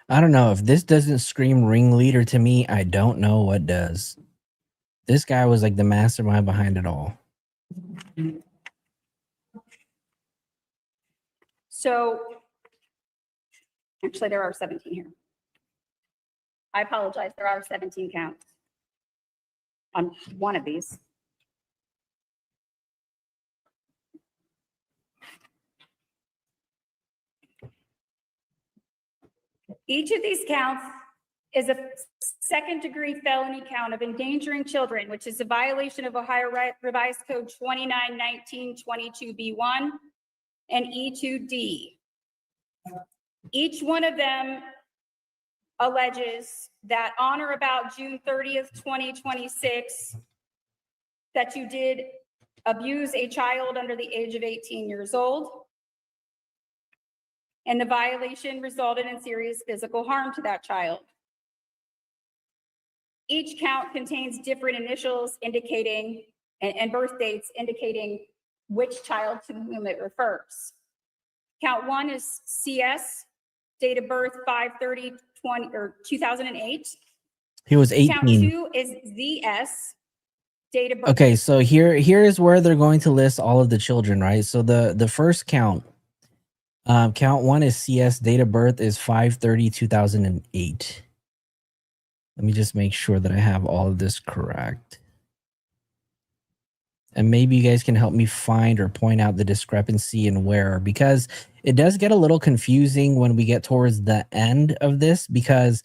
I don't know. If this doesn't scream ringleader to me, I don't know what does. This guy was like the mastermind behind it all. So, actually, there are 17 here. I apologize. There are 17 counts. on one of these. Each of these counts is a second-degree felony count of endangering children, which is a violation of Ohio Revised Code 2919-22B1 and E2D. Each one of them alleges that on or about June 30th, 2026, that you did abuse a child under the age of 18 years old, and the violation resulted in serious physical harm to that child. Each count contains different initials indicating and birth dates indicating which child to whom it refers. Count 1 is CS, date of birth 5/30/2008. He was 18. Count 2 is ZS, date of birth. Okay, so here is where they're going to list all of the children, right? So the first count, count 1 is CS, date of birth is 5/30/2008. Let me just make sure that I have all of this correct. And maybe you guys can help me find or point out the discrepancy and where, because it does get a little confusing when we get towards the end of this, because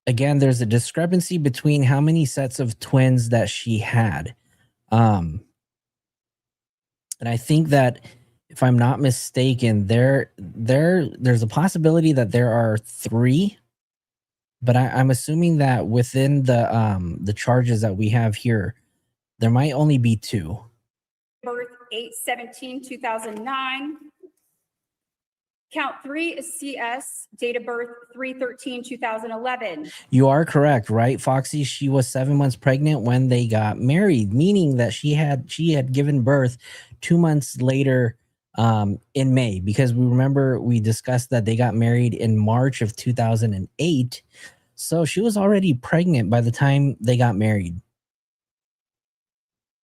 again, there's a discrepancy between how many sets of twins that she had. And I think that if I'm not mistaken, there's a possibility that there are 3, but I'm assuming that within the charges that we have here, there might only be 2. Birth 8/17/2009. Count 3 is CS, date of birth 3/13/2011. You are correct, right, Foxy? She was 7 months pregnant when they got married, meaning that she had given birth 2 months later in May, because we remember we discussed that they got married in March of 2008. So she was already pregnant by the time they got married.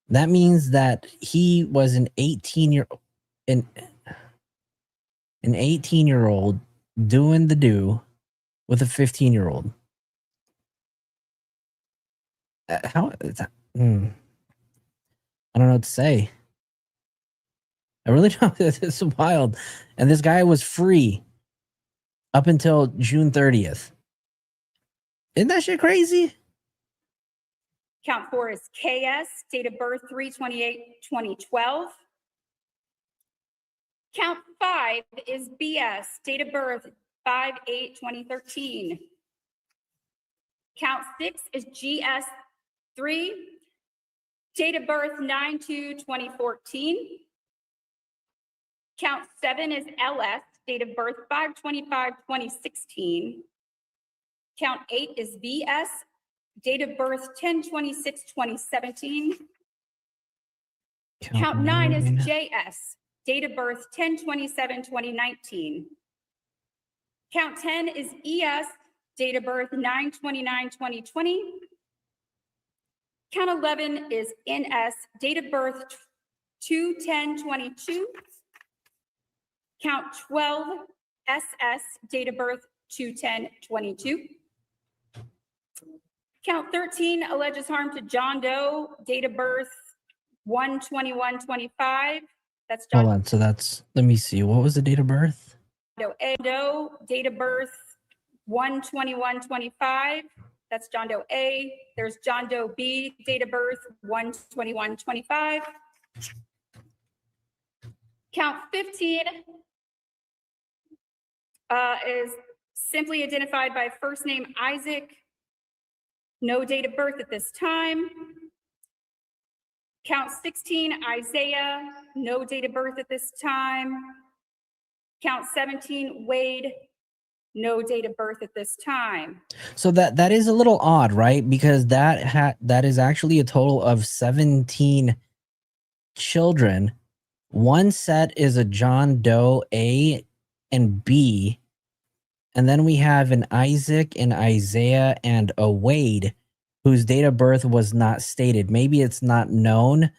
That means that he was an 18-year-old doing the do with a 15-year-old. How is that? I don't know what to say. I really don't. It's wild. And this guy was free up until June 30th. Isn't that shit crazy? Count 4 is KS, date of birth 3/28/2012. Count 5 is BS, date of birth 5/8/2013. Count 6 is GS3, date of birth 9/2/2014. Count 7 is LS, date of birth 5/25/2016. Count 8 is VS, date of birth 10/26/2017. Count 9 is JS, date of birth 10/27/2019. Count 10 is ES, date of birth 9/29/2020. Count 11 is NS, date of birth 2/10/22. Count 12 SS, date of birth 2/10/22. Count 13 alleges harm to John Doe, date of birth 1/21/25. That's John Hold on. So that's, let me see. What was the date of birth? Doe A. Doe, date of birth 1/21/25. That's John Doe A. There's John Doe B, date of birth 1/21/25. Count 15 is simply identified by first name Isaac. No date of birth at this time. Count 16, Isaiah, no date of birth at this time. Count 17, Wade, no date of birth at this time. So that is a little odd, right? Because that is actually a total of 17 children. One set is a John Doe A and B. And then we have an Isaac, an Isaiah, and a Wade, whose date of birth was not stated. Maybe it's not known.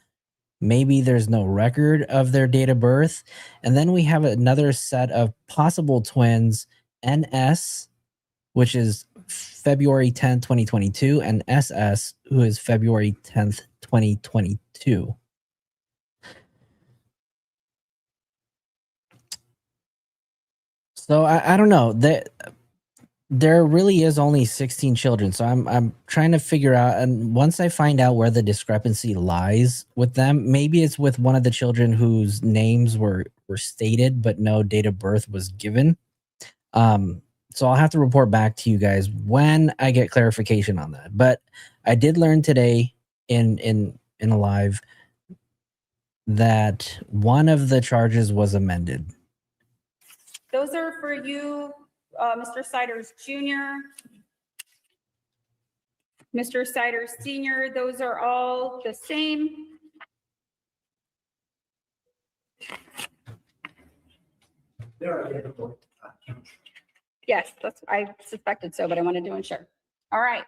Maybe there's no record of their date of birth. And then we have another set of possible twins, NS, which is February 10th, 2022, and SS, who is February 10th, 2022. So I don't know. There really is only 16 children. So I'm trying to figure out, and once I find out where the discrepancy lies with them, maybe it's with one of the children whose names were stated, but no date of birth was given. So I'll have to report back to you guys when I get clarification on that. But I did learn today in a live that one of the charges was amended. Those are for you, Mr. Siders Jr., Mr. Siders Sr. Those are all the same. Yes, I suspected so, but I wanted to ensure. All right.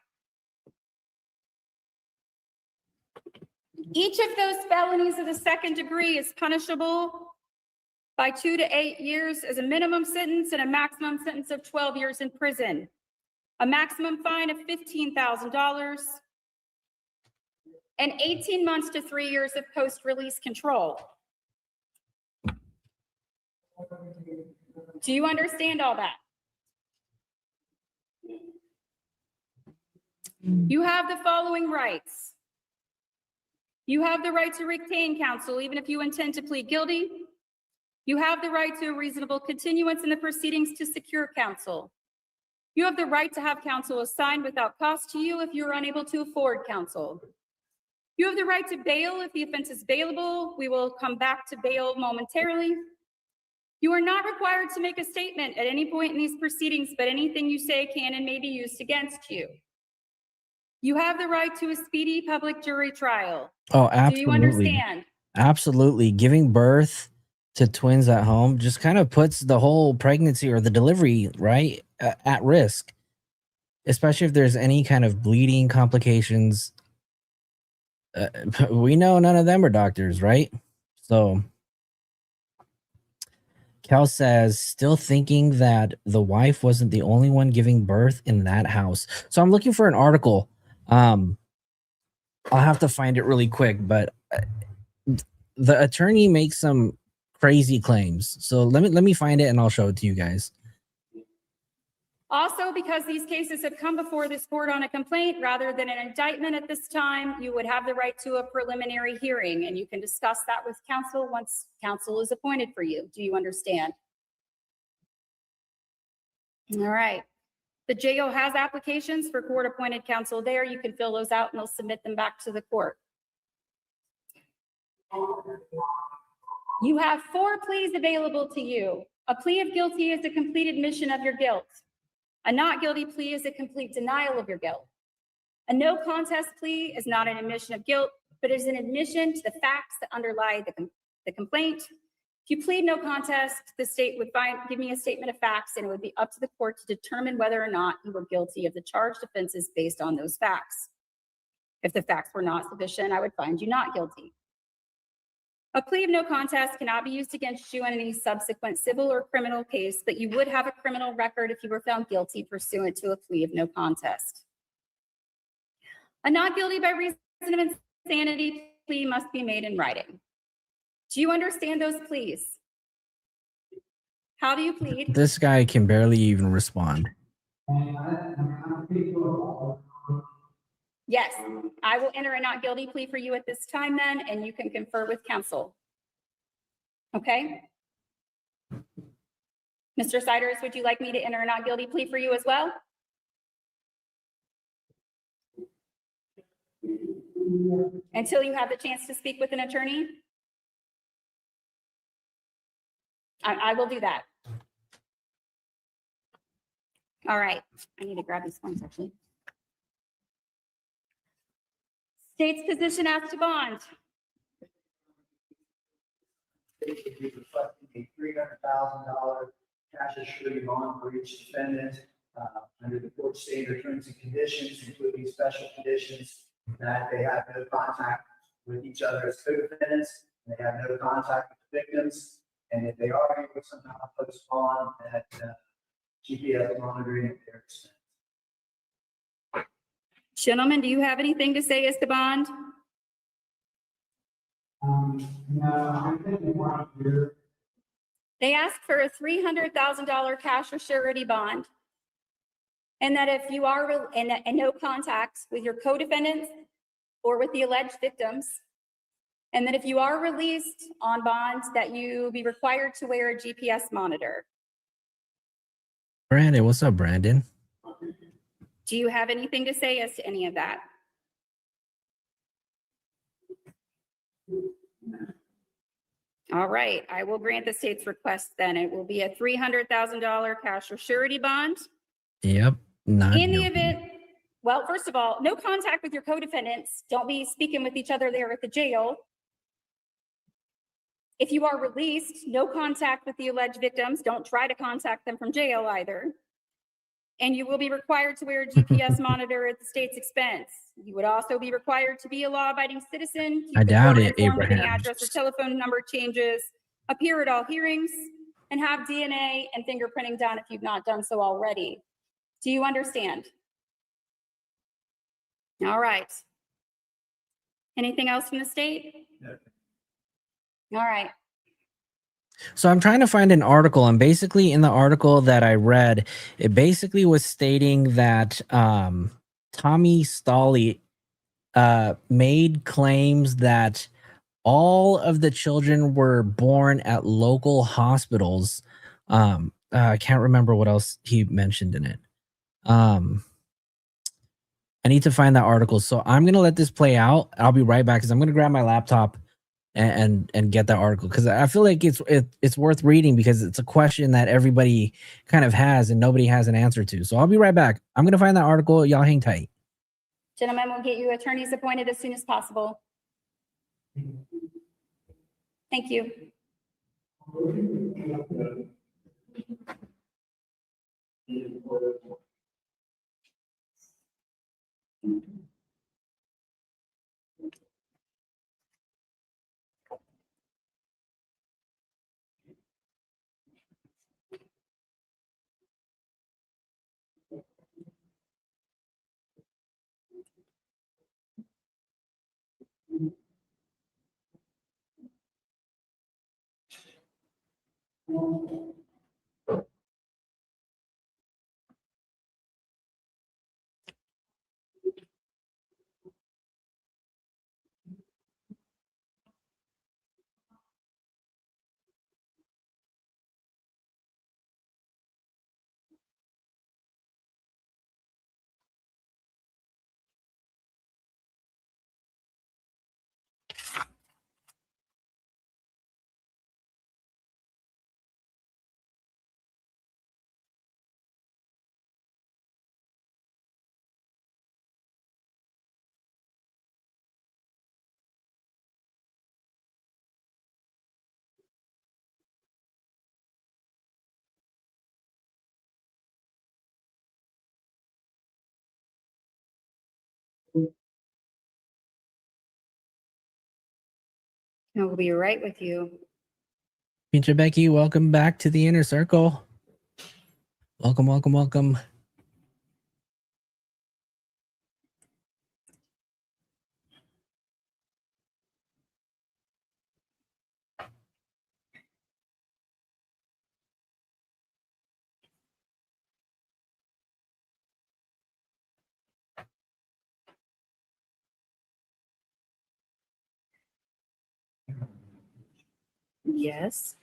Each of those felonies of the second degree is punishable by 2 to 8 years as a minimum sentence and a maximum sentence of 12 years in prison. A maximum fine of $15,000 and 18 months to 3 years of post-release control. Do you understand all that? You have the following rights. You have the right to retain counsel even if you intend to plead guilty. You have the right to a reasonable continuance in the proceedings to secure counsel. You have the right to have counsel assigned without cost to you if you are unable to afford counsel. You have the right to bail if the offense is bailable. We will come back to bail momentarily. You are not required to make a statement at any point in these proceedings, but anything you say can and may be used against you. You have the right to a speedy public jury trial. Oh, absolutely. Do you understand? Absolutely. Giving birth to twins at home just kind of puts the whole pregnancy or the delivery, right, at risk, especially if there's any kind of bleeding complications. We know none of them are doctors, right? So Cal says, still thinking that the wife wasn't the only one giving birth in that house. So I'm looking for an article. I'll have to find it really quick, but the attorney makes some crazy claims. So let me find it and I'll show it to you guys. Also, because these cases have come before this court on a complaint rather than an indictment at this time, you would have the right to a preliminary hearing, and you can discuss that with counsel once counsel is appointed for you. Do you understand? All right. The JO has applications for court-appointed counsel there. You can fill those out and they'll submit them back to the court. You have 4 pleas available to you. A plea of guilty is a complete admission of your guilt. A not guilty plea is a complete denial of your guilt. A no contest plea is not an admission of guilt, but is an admission to the facts that underlie the complaint. If you plead no contest, the state would give me a statement of facts, and it would be up to the court to determine whether or not you were guilty of the charged offenses based on those facts. If the facts were not sufficient, I would find you not guilty. A plea of no contest cannot be used against you in any subsequent civil or criminal case, but you would have a criminal record if you were found guilty pursuant to a plea of no contest. A not guilty by reason of insanity plea must be made in writing. Do you understand those pleas? How do you plead? This guy can barely even respond. Yes, I will enter a not guilty plea for you at this time then, and you can confer with counsel. Okay? Mr. Siders, would you like me to enter a not guilty plea for you as well? Until you have the chance to speak with an attorney? I will do that. All right, I need to grab these forms actually. State's position as to bond. It would be reflecting a $300,000 cash assured bond for each defendant under the court standard terms and conditions, including special conditions that they have no contact with each other as co-defendants, and they have no contact with the victims, and if they are able to somehow post bond, that GPS monitoring at their expense. Gentlemen, do you have anything to say as to bond? No, I think we want to. They asked for a $300,000 cash or surety bond. And that if you are, and no contact with your co-defendants or with the alleged victims, and that if you are released on bond, that you be required to wear a GPS monitor. Brandon, what's up, Brandon? Do you have anything to say as to any of that? All right, I will grant the state's request then. It will be a $300,000 cash or surety bond. Yep. Not In the guilty. event, well, first of all, no contact with your co-defendants. Don't be speaking with each other there at the jail. If you are released, no contact with the alleged victims. Don't try to contact them from jail either. And you will be required to wear a GPS monitor at the state's expense. You would also be required to be a law-abiding citizen. Keep I the doubt court it, informed of any Abraham. address or telephone number changes, appear at all hearings, and have DNA and fingerprinting done if you've not done so already. Do you understand? All right. Anything else from the state? No. All right. So I'm trying to find an article, and basically in the article that I read, it basically was stating that Tommy Stolley made claims that all of the children were born at local hospitals. I can't remember what else he mentioned in it. I need to find that article. So I'm gonna let this play out. I'll be right back because I'm gonna grab my laptop and get that article, because I feel like it's worth reading, because it's a question that everybody kind of has and nobody has an answer to. So I'll be right back. I'm gonna find that article. Y'all hang tight. Gentlemen, we'll get you attorneys appointed as soon as possible. Thank you. I will be right with you. Peter Becky, welcome back to the inner circle. Welcome, welcome, welcome. Yes.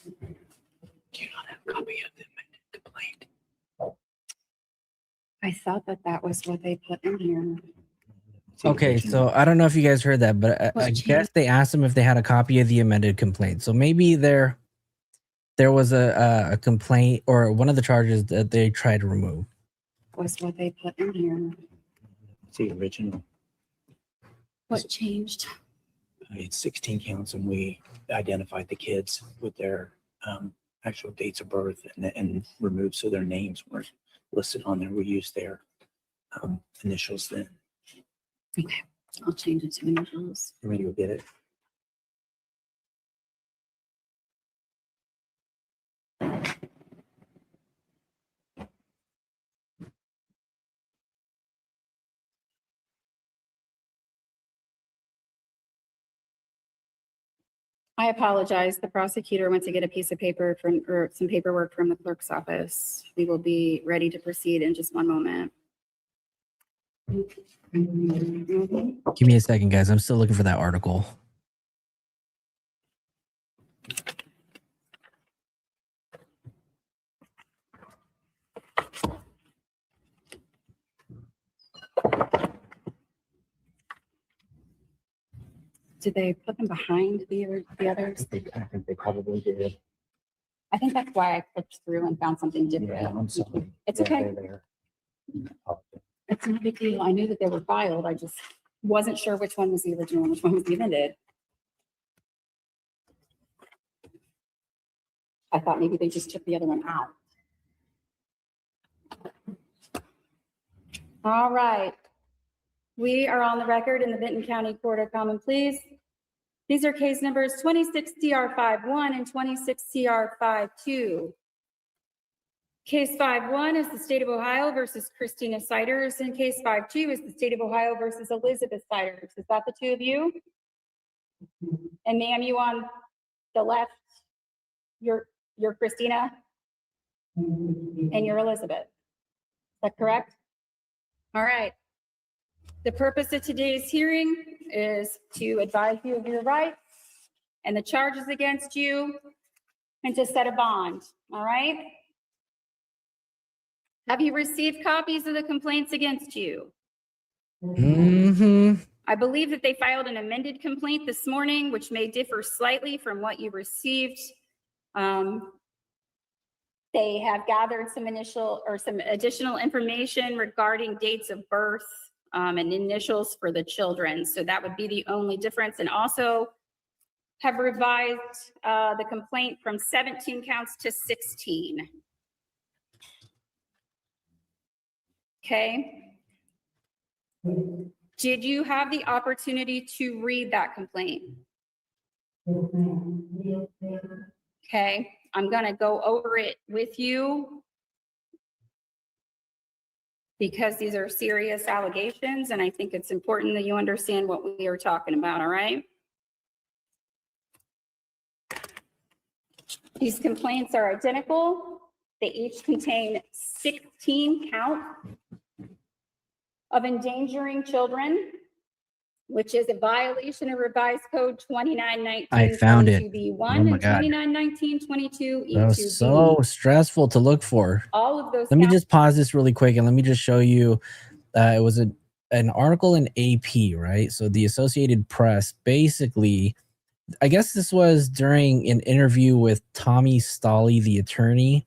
Do you not have a copy of the amended complaint? I thought that was what they put in here. Okay, so I don't know if you guys heard that, but What I changed? guess they asked them if they had a copy of the amended complaint. So maybe there was a complaint or one of the charges that they tried to remove. Was what they put in here. It's the original. What changed? It's 16 counts, and we identified the kids with their actual dates of birth and removed, so their names weren't listed on there. We used their initials then. Okay, I'll change it to initials. You ready to go get it? I apologize. The prosecutor went to get a piece of paper or some paperwork from the clerk's office. We will be ready to proceed in just one moment. Give me a second, guys. I'm still looking for that article. Did they put them behind the others? I think they probably did. I think that's why I clicked through and found something different. Yeah, I'm sorry. It's Yeah, okay. they're there. It's no big deal. I knew that they were filed. I just wasn't sure which one was the original and which one was the amended. I thought maybe they just took the other one out. All right. We are on the record in the Benton County Court of Common Pleas. These are case numbers 26 CR 51 and 26 CR 52. Case 5-1 is the state of Ohio versus Christina Siders, and case 5-2 is the state of Ohio versus Elizabeth Siders. Is that the two of you? And ma'am, you on the left, you're Christina, and you're Elizabeth. Is that correct? All right. The purpose of today's hearing is to advise you of your rights and the charges against you and to set a bond. All right. Have you received copies of the complaints against you? Mm-hmm. I believe that they filed an amended complaint this morning, which may differ slightly from what you received. They have gathered some additional information regarding dates of birth and initials for the children. So that would be the only difference. And also have revised the complaint from 17 counts to 16. Okay. Did you have the opportunity to read that complaint? Okay, I'm going to go over it with you because these are serious allegations, and I think it's important that you understand what we are talking about, all right? These complaints are identical. They each contain 16 counts of endangering children, which is a violation of revised code 2919. I found it. 22B1 Oh my and God. 2919 22E2B. That was so stressful to look for. All of those. Let me just pause this really quick and let me just show you. It was an article in AP, right? So the Associated Press, basically, I guess this was during an interview with Tommy Stolley, the attorney.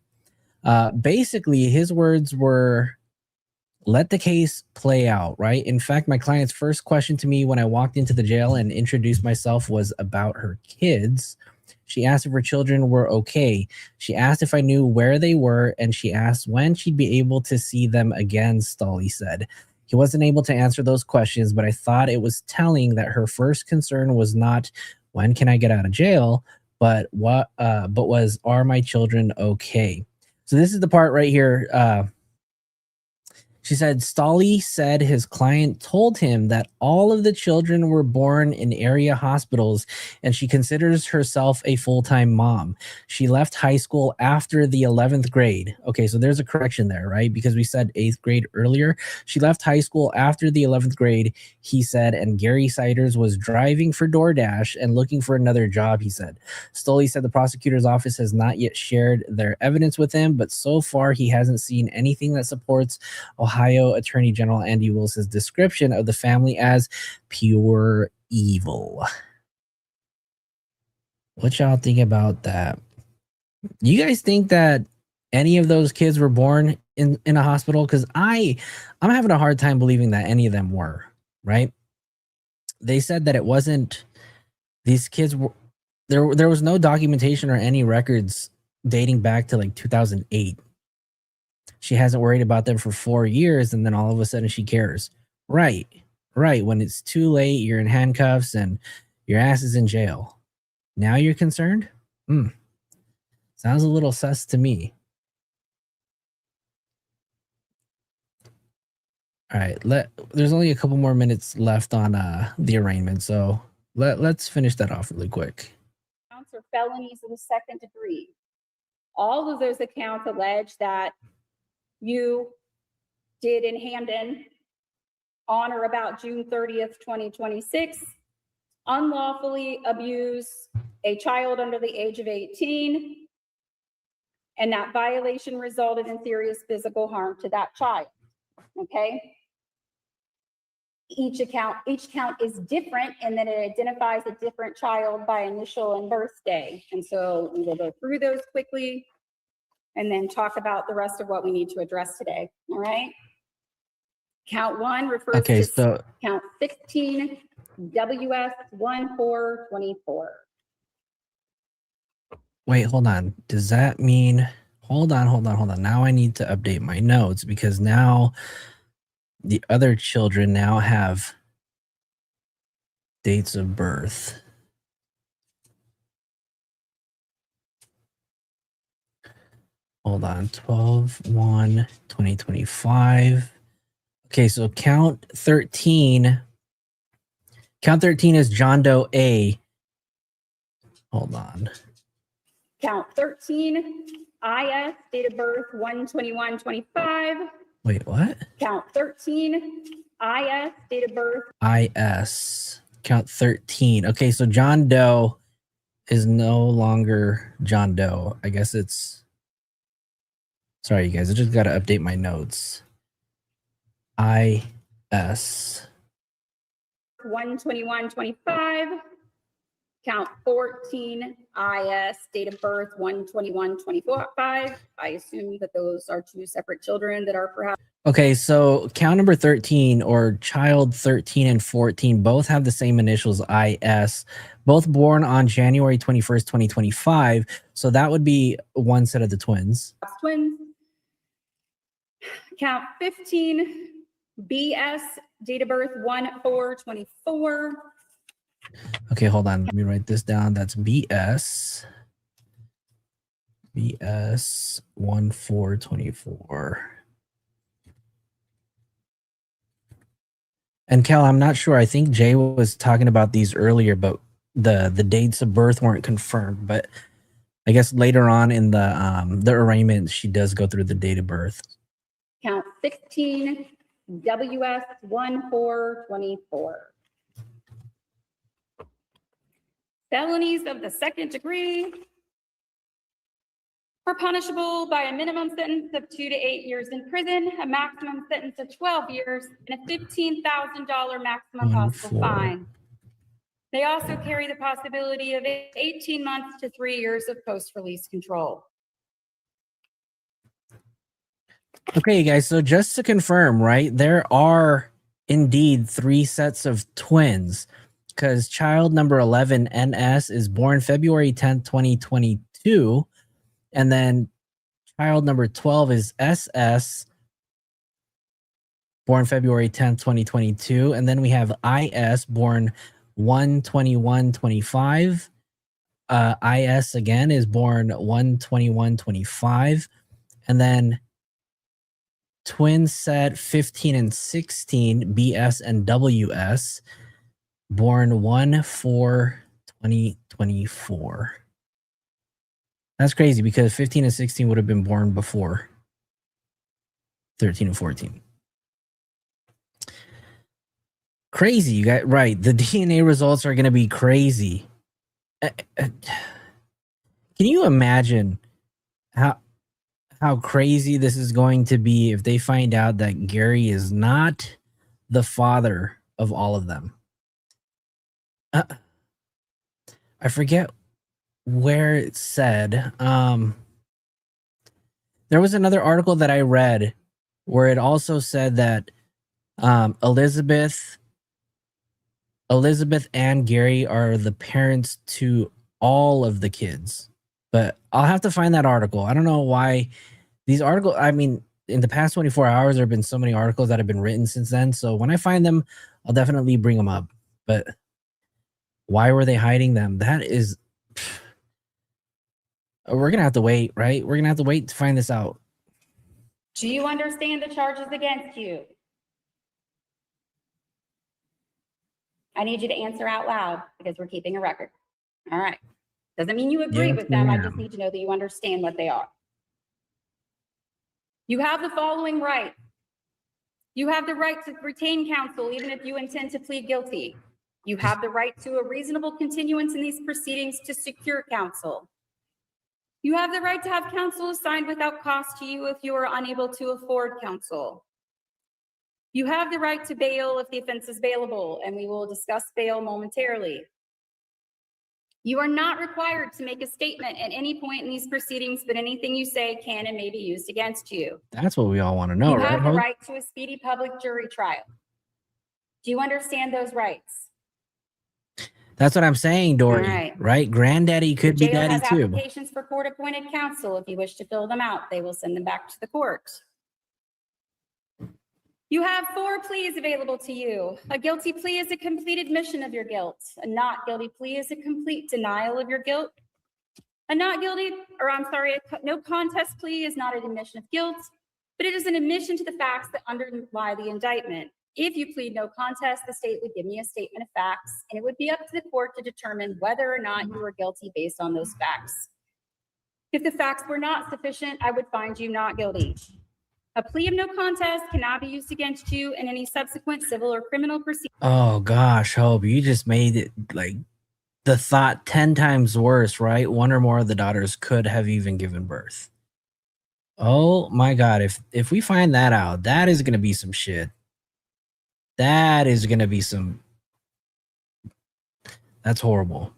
Basically, his words were, let the case play out, right? In fact, my client's first question to me when I walked into the jail and introduced myself was about her kids. She asked if her children were okay. She asked if I knew where they were, and she asked when she'd be able to see them again, Stolley said. He wasn't able to answer those questions, but I thought it was telling that her first concern was not, when can I get out of jail, but was, are my children okay? So this is the part right here. She said, Stolley said his client told him that all of the children were born in area hospitals, and she considers herself a full-time mom. She left high school after the 11th grade. Okay, so there's a correction there, right? Because we said 8th grade earlier. She left high school after the 11th grade, he said, and Gary Siders was driving for DoorDash and looking for another job, he said. Stolley said the prosecutor's office has not yet shared their evidence with him, but so far he hasn't seen anything that supports Ohio Attorney General Andy Wilson's description of the family as pure evil. What y'all think about that? You guys think that any of those kids were born in a hospital? Because I'm having a hard time believing that any of them were, right? They said that it wasn't, these kids were, there was no documentation or any records dating back to like 2008. She hasn't worried about them for 4 years, and then all of a sudden she cares. Right. When it's too late, you're in handcuffs and your ass is in jail. Now you're concerned? Sounds a little sus to me. All right, there's only a couple more minutes left on the arraignment, so let's finish that off really quick. felonies of the second degree. All of those accounts allege that you did in Hamden on or about June 30th, 2026, unlawfully abuse a child under the age of 18, and that violation resulted in serious physical harm to that child, okay? Each count is different, and then it identifies a different child by initial and birthday. And so we will go through those quickly and then talk about the rest of what we need to address today, all right? Count 1 refers to count 16, WS 1424. Wait, hold on. Does that mean, hold on. Now I need to update my notes because now the other children now have dates of birth. Hold on, 12/1/2025. Okay, so count 13. Count 13 is John Doe A. Hold on. Count 13, IS, date of birth 1/21/25. Wait, what? Count 13, IS, date of birth. IS. Count 13. Okay, so John Doe is no longer John Doe. I guess it's... Sorry, you guys. I just got to update my notes. IS. 1/21/25. Count 14, IS, date of birth 1/21/25. I assume that those are two separate children that are perhaps. Okay, so count number 13 or child 13 and 14 both have the same initials, IS, both born on January 21st, 2025. So that would be one set of the twins. Twins. Count 15, BS, date of birth 1/4/24. Okay, hold on. Let me write this down. That's BS. BS 1/4/24. And Cal, I'm not sure. I think Jay was talking about these earlier, but the dates of birth weren't confirmed. But I guess later on in the arraignment, she does go through the date of birth. Count 16, WS 1/4/24. Felonies of the second degree are punishable by a minimum sentence of 2 to 8 years in prison, a maximum sentence of 12 years, and a $15,000 maximum possible fine. They also carry the possibility of 18 months to 3 years of post-release control. Okay, guys, so just to confirm, right, there are indeed 3 sets of twins because child number 11, NS, is born February 10th, 2022, and then child number 12 is SS, born February 10th, 2022, and then we have IS, born 1/21/25. IS again is born 1/21/25, and then twin set 15 and 16, BS and WS, born 1/4/2024. That's crazy because 15 and 16 would have been born before 13 and 14. Crazy, you got right. The DNA results are going to be crazy. Can you imagine how crazy this is going to be if they find out that Gary is not the father of all of them? I forget where it said. There was another article that I read where it also said that Elizabeth and Gary are the parents to all of the kids. But I'll have to find that article. I don't know why these articles, I mean, in the past 24 hours, there have been so many articles that have been written since then. So when I find them, I'll definitely bring them up. But why were they hiding them? That is, we're going to have to wait, right? We're going to have to wait to find this out. Do you understand the charges against you? I need you to answer out loud because we're keeping a record. All right. Doesn't mean you agree Yes, with them. I just ma'am. need to know that you understand what they are. You have the following right. You have the right to retain counsel even if you intend to plead guilty. You have the right to a reasonable continuance in these proceedings to secure counsel. You have the right to have counsel assigned without cost to you if you are unable to afford counsel. You have the right to bail if the offense is bailable, and we will discuss bail momentarily. You are not required to make a statement at any point in these proceedings, but anything you say can and may be used against you. That's what we all want to know, You right? have the Hope? right to a speedy public jury trial. Do you understand those rights? That's what I'm saying, Dory. All right. Right? Granddaddy could be Jail daddy has too. applications for court-appointed counsel. If you wish to fill them out, they will send them back to the court. You have 4 pleas available to you. A guilty plea is a complete admission of your guilt. A not guilty plea is a complete denial of your guilt. A not guilty, or I'm sorry, a no contest plea is not an admission of guilt, but it is an admission to the facts that underlie the indictment. If you plead no contest, the state would give me a statement of facts, and it would be up to the court to determine whether or not you were guilty based on those facts. If the facts were not sufficient, I would find you not guilty. A plea of no contest cannot be used against you in any subsequent civil or criminal proceeding. Oh gosh, Hope, you just made it like the thought 10 times worse, right? One or more of the daughters could have even given birth. Oh my God, if we find that out, that is going to be some shit. That is going to be some, that's horrible.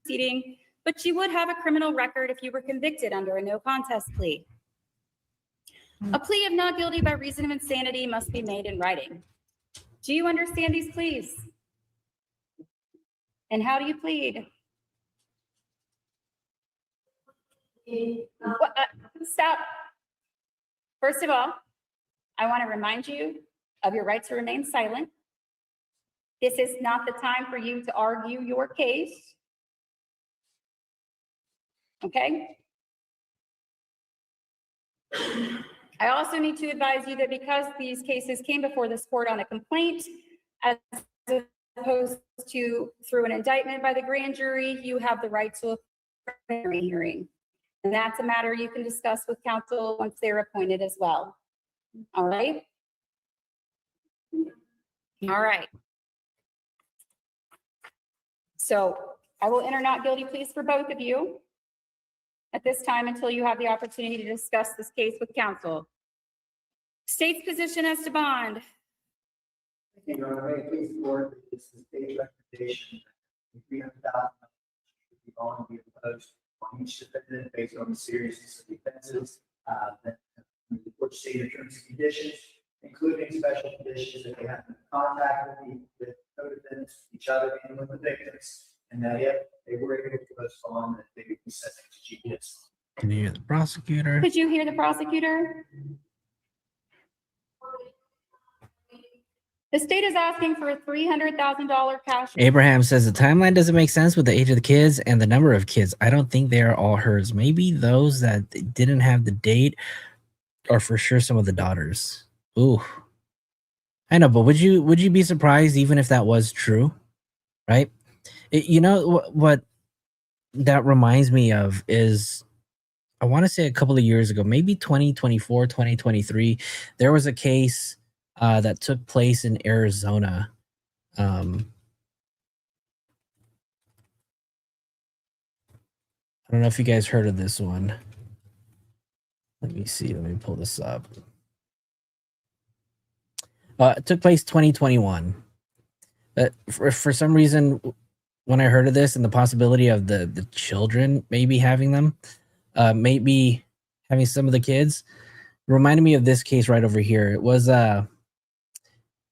Proceeding, but you would have a criminal record if you were convicted under a no contest plea. A plea of not guilty by reason of insanity must be made in writing. Do you understand these pleas? And how do you plead? Stop. First of all, I want to remind you of your right to remain silent. This is not the time for you to argue your case. Okay? I also need to advise you that because these cases came before this court on a complaint, as opposed to through an indictment by the grand jury, you have the right to a preliminary hearing. And that's a matter you can discuss with counsel once they're appointed as well. All right? All right. So I will enter not guilty pleas for both of you at this time until you have the opportunity to discuss this case with counsel. State's position as to bond. Your Honor, may it please the court, this is the state's recommendation that $300,000 should be bond be imposed on each defendant based on the seriousness of the offenses that the court stated terms and conditions, including special conditions that they have in contact with co-defendants, each other, and with the victims, and that if they were able to postpone, that they would be subject to GPS. Can you hear the prosecutor? Could you hear the prosecutor? The state is asking for a $300,000 cash. Abraham says the timeline doesn't make sense with the age of the kids and the number of kids. I don't think they are all hers. Maybe those that didn't have the date are for sure some of the daughters. Ooh. I know, but would you be surprised even if that was true? Right? You know what that reminds me of is, I want to say a couple of years ago, maybe 2024, 2023, there was a case that took place in Arizona. I don't know if you guys heard of this one. Let me see. Let me pull this up. It took place 2021. For some reason, when I heard of this and the possibility of the children maybe having them, maybe having some of the kids, reminded me of this case right over here. It was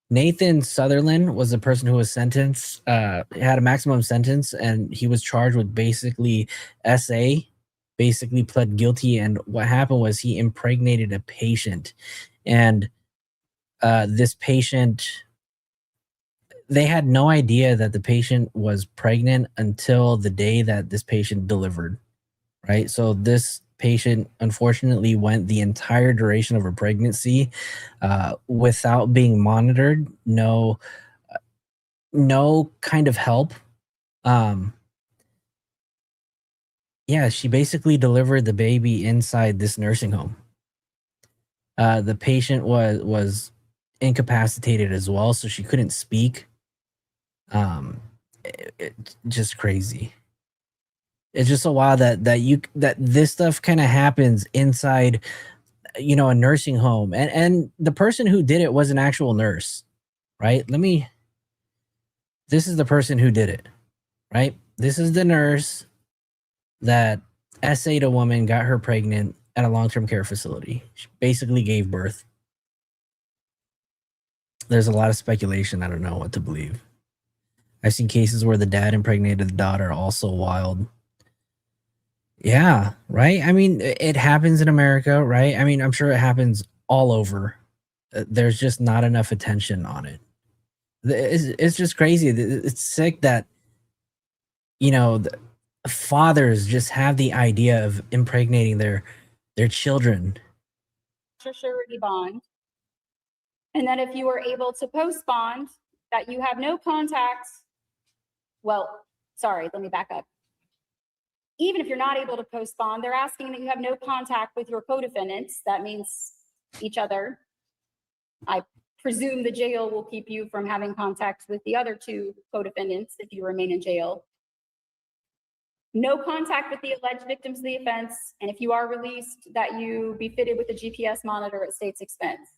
Nathan Sutherland was the person who was sentenced, had a maximum sentence, and he was charged with basically basically pled guilty. And what happened was he impregnated a patient, and this patient, they had no idea that the patient was pregnant until the day that this patient delivered, right? So this patient unfortunately went the entire duration of her pregnancy without being monitored, no kind of help. Yeah, she basically delivered the baby inside this nursing home. The patient was incapacitated as well, so she couldn't speak. Just crazy. It's just so wild that this stuff kind of happens inside, a nursing home, and the person who did it was an actual nurse, right? This is the person who did it, right? This is the nurse that essayed a woman, got her pregnant at a long-term care facility. She basically gave birth. There's a lot of speculation. I don't know what to believe. I've seen cases where the dad impregnated the daughter, also wild. Yeah, right? I mean, it happens in America, right? I mean, I'm sure it happens all over. There's just not enough attention on it. It's just crazy. It's sick that, the fathers just have the idea of impregnating their children. Surety bond. And then if you are able to post bond, that you have no contact. Well, sorry, let me back up. Even if you're not able to post bond, they're asking that you have no contact with your co-defendants. That means each other. I presume the jail will keep you from having contact with the other two co-defendants if you remain in jail. No contact with the alleged victims of the offense, and if you are released, that you be fitted with a GPS monitor at state's expense.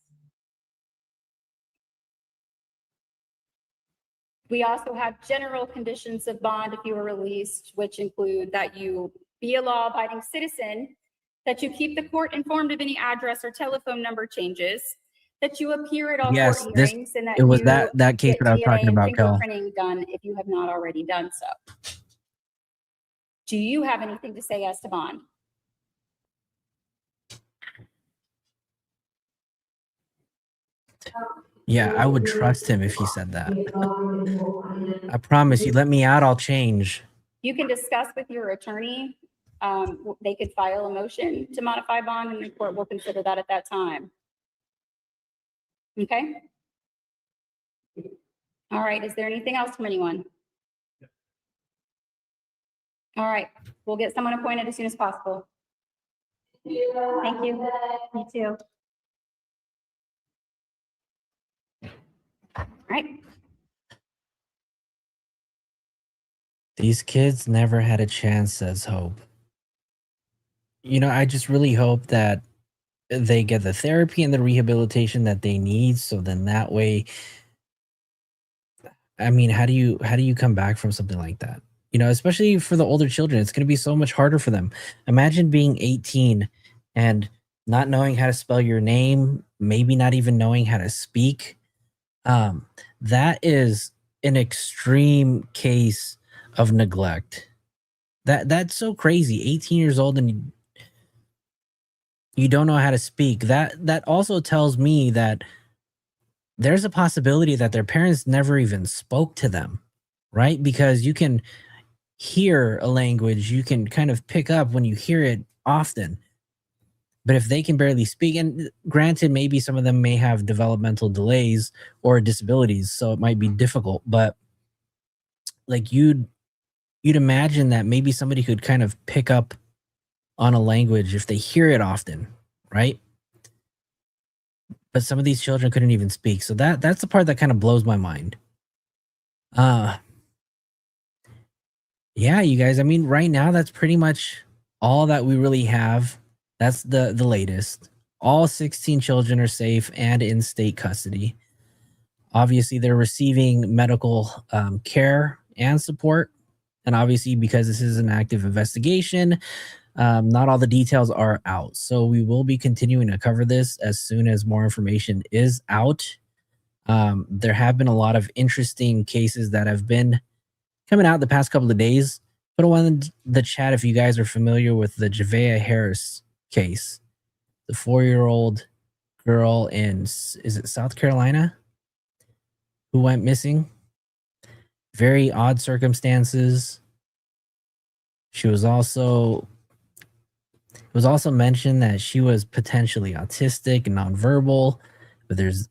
We also have general conditions of bond if you are released, which include that you be a law-abiding citizen, that you keep the court informed of any address or telephone number changes, that you appear at all court hearings, and that it was you that case get that I was DNA talking and about, Kel. fingerprinting done if you have not already done so. Do you have anything to say as to bond? Yeah, I would trust him if he said that. I promise you, let me out, I'll change. You can discuss with your attorney. They could file a motion to modify bond and the court will consider that at that time. Okay. All right. Is there anything else from anyone? All right. We'll get someone appointed as soon as possible. Thank you. Me too. All right. These kids never had a chance, says Hope. I just really hope that they get the therapy and the rehabilitation that they need. So then that way, I mean, how do you come back from something like that? Especially for the older children, it's going to be so much harder for them. Imagine being 18 and not knowing how to spell your name, maybe not even knowing how to speak. That is an extreme case of neglect. That's so crazy. 18 years old and you don't know how to speak. That also tells me that there's a possibility that their parents never even spoke to them, right? Because you can hear a language, you can kind of pick up when you hear it often. But if they can barely speak, and granted, maybe some of them may have developmental delays or disabilities, so it might be difficult, but like you'd imagine that maybe somebody could kind of pick up on a language if they hear it often, right? But some of these children couldn't even speak. So that's the part that kind of blows my mind. Yeah, you guys, I mean, right now, that's pretty much all that we really have. That's the latest. All 16 children are safe and in state custody. Obviously, they're receiving medical care and support. And obviously, because this is an active investigation, not all the details are out. So we will be continuing to cover this as soon as more information is out. There have been a lot of interesting cases that have been coming out the past couple of days. Put one in the chat if you guys are familiar with the Javea Harris case. The 4-year-old girl in, is it South Carolina, who went missing? Very odd circumstances. She was also, it was also mentioned that she was potentially autistic and nonverbal, but there's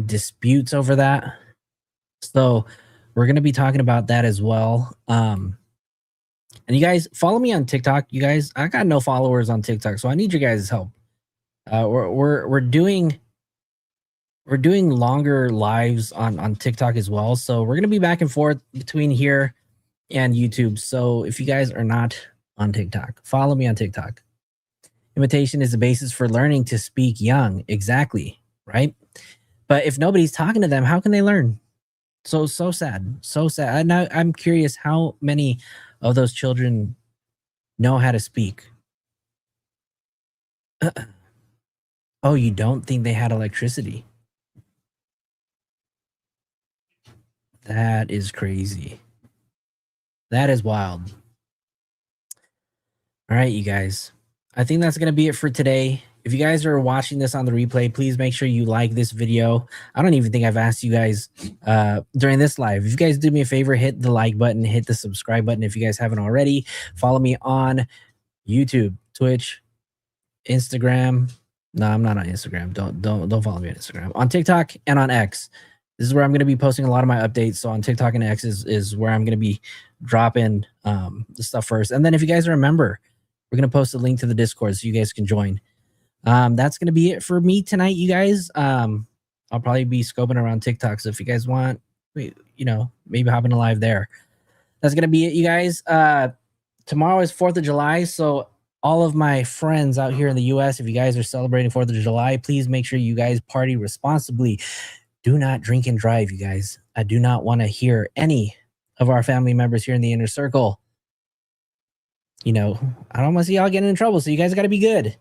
disputes over that. So we're going to be talking about that as well. And you guys follow me on TikTok. You guys, I got no followers on TikTok, so I need your guys' help. We're doing longer lives on TikTok as well. So we're gonna be back and forth between here and YouTube. So if you guys are not on TikTok, follow me on TikTok. Imitation is the basis for learning to speak young. Exactly, right? But if nobody's talking to them, how can they learn? So sad, so sad. And I'm curious how many of those children know how to speak. Oh, you don't think they had electricity? That is crazy. That is wild. All right, you guys. I think that's going to be it for today. If you guys are watching this on the replay, please make sure you like this video. I don't even think I've asked you guys during this live. If you guys do me a favor, hit the like button, hit the subscribe button if you guys haven't already. Follow me on YouTube, Twitch, Instagram. No, I'm not on Instagram. Don't follow me on Instagram. On TikTok and on X. This is where I'm going to be posting a lot of my updates. So on TikTok and X is where I'm going to be dropping the stuff first. And then if you guys remember, we're going to post a link to the Discord so you guys can join. That's going to be it for me tonight, you guys. I'll probably be scoping around TikTok. So if you guys want, maybe hopping live there. That's going to be it, you guys. Tomorrow is 4th of July. So all of my friends out here in the US, if you guys are celebrating 4th of July, please make sure you guys party responsibly. Do not drink and drive, you guys. I do not want to hear any of our family members here in the inner circle. I don't want to see y'all getting in trouble. So you guys got to be good.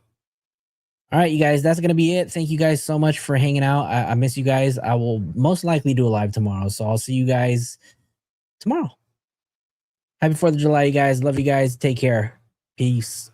All right, you guys, that's going to be it. Thank you guys so much for hanging out. I miss you guys. I will most likely do a live tomorrow. So I'll see you guys tomorrow. Happy 4th of July, you guys. Love you guys. Take care. Peace.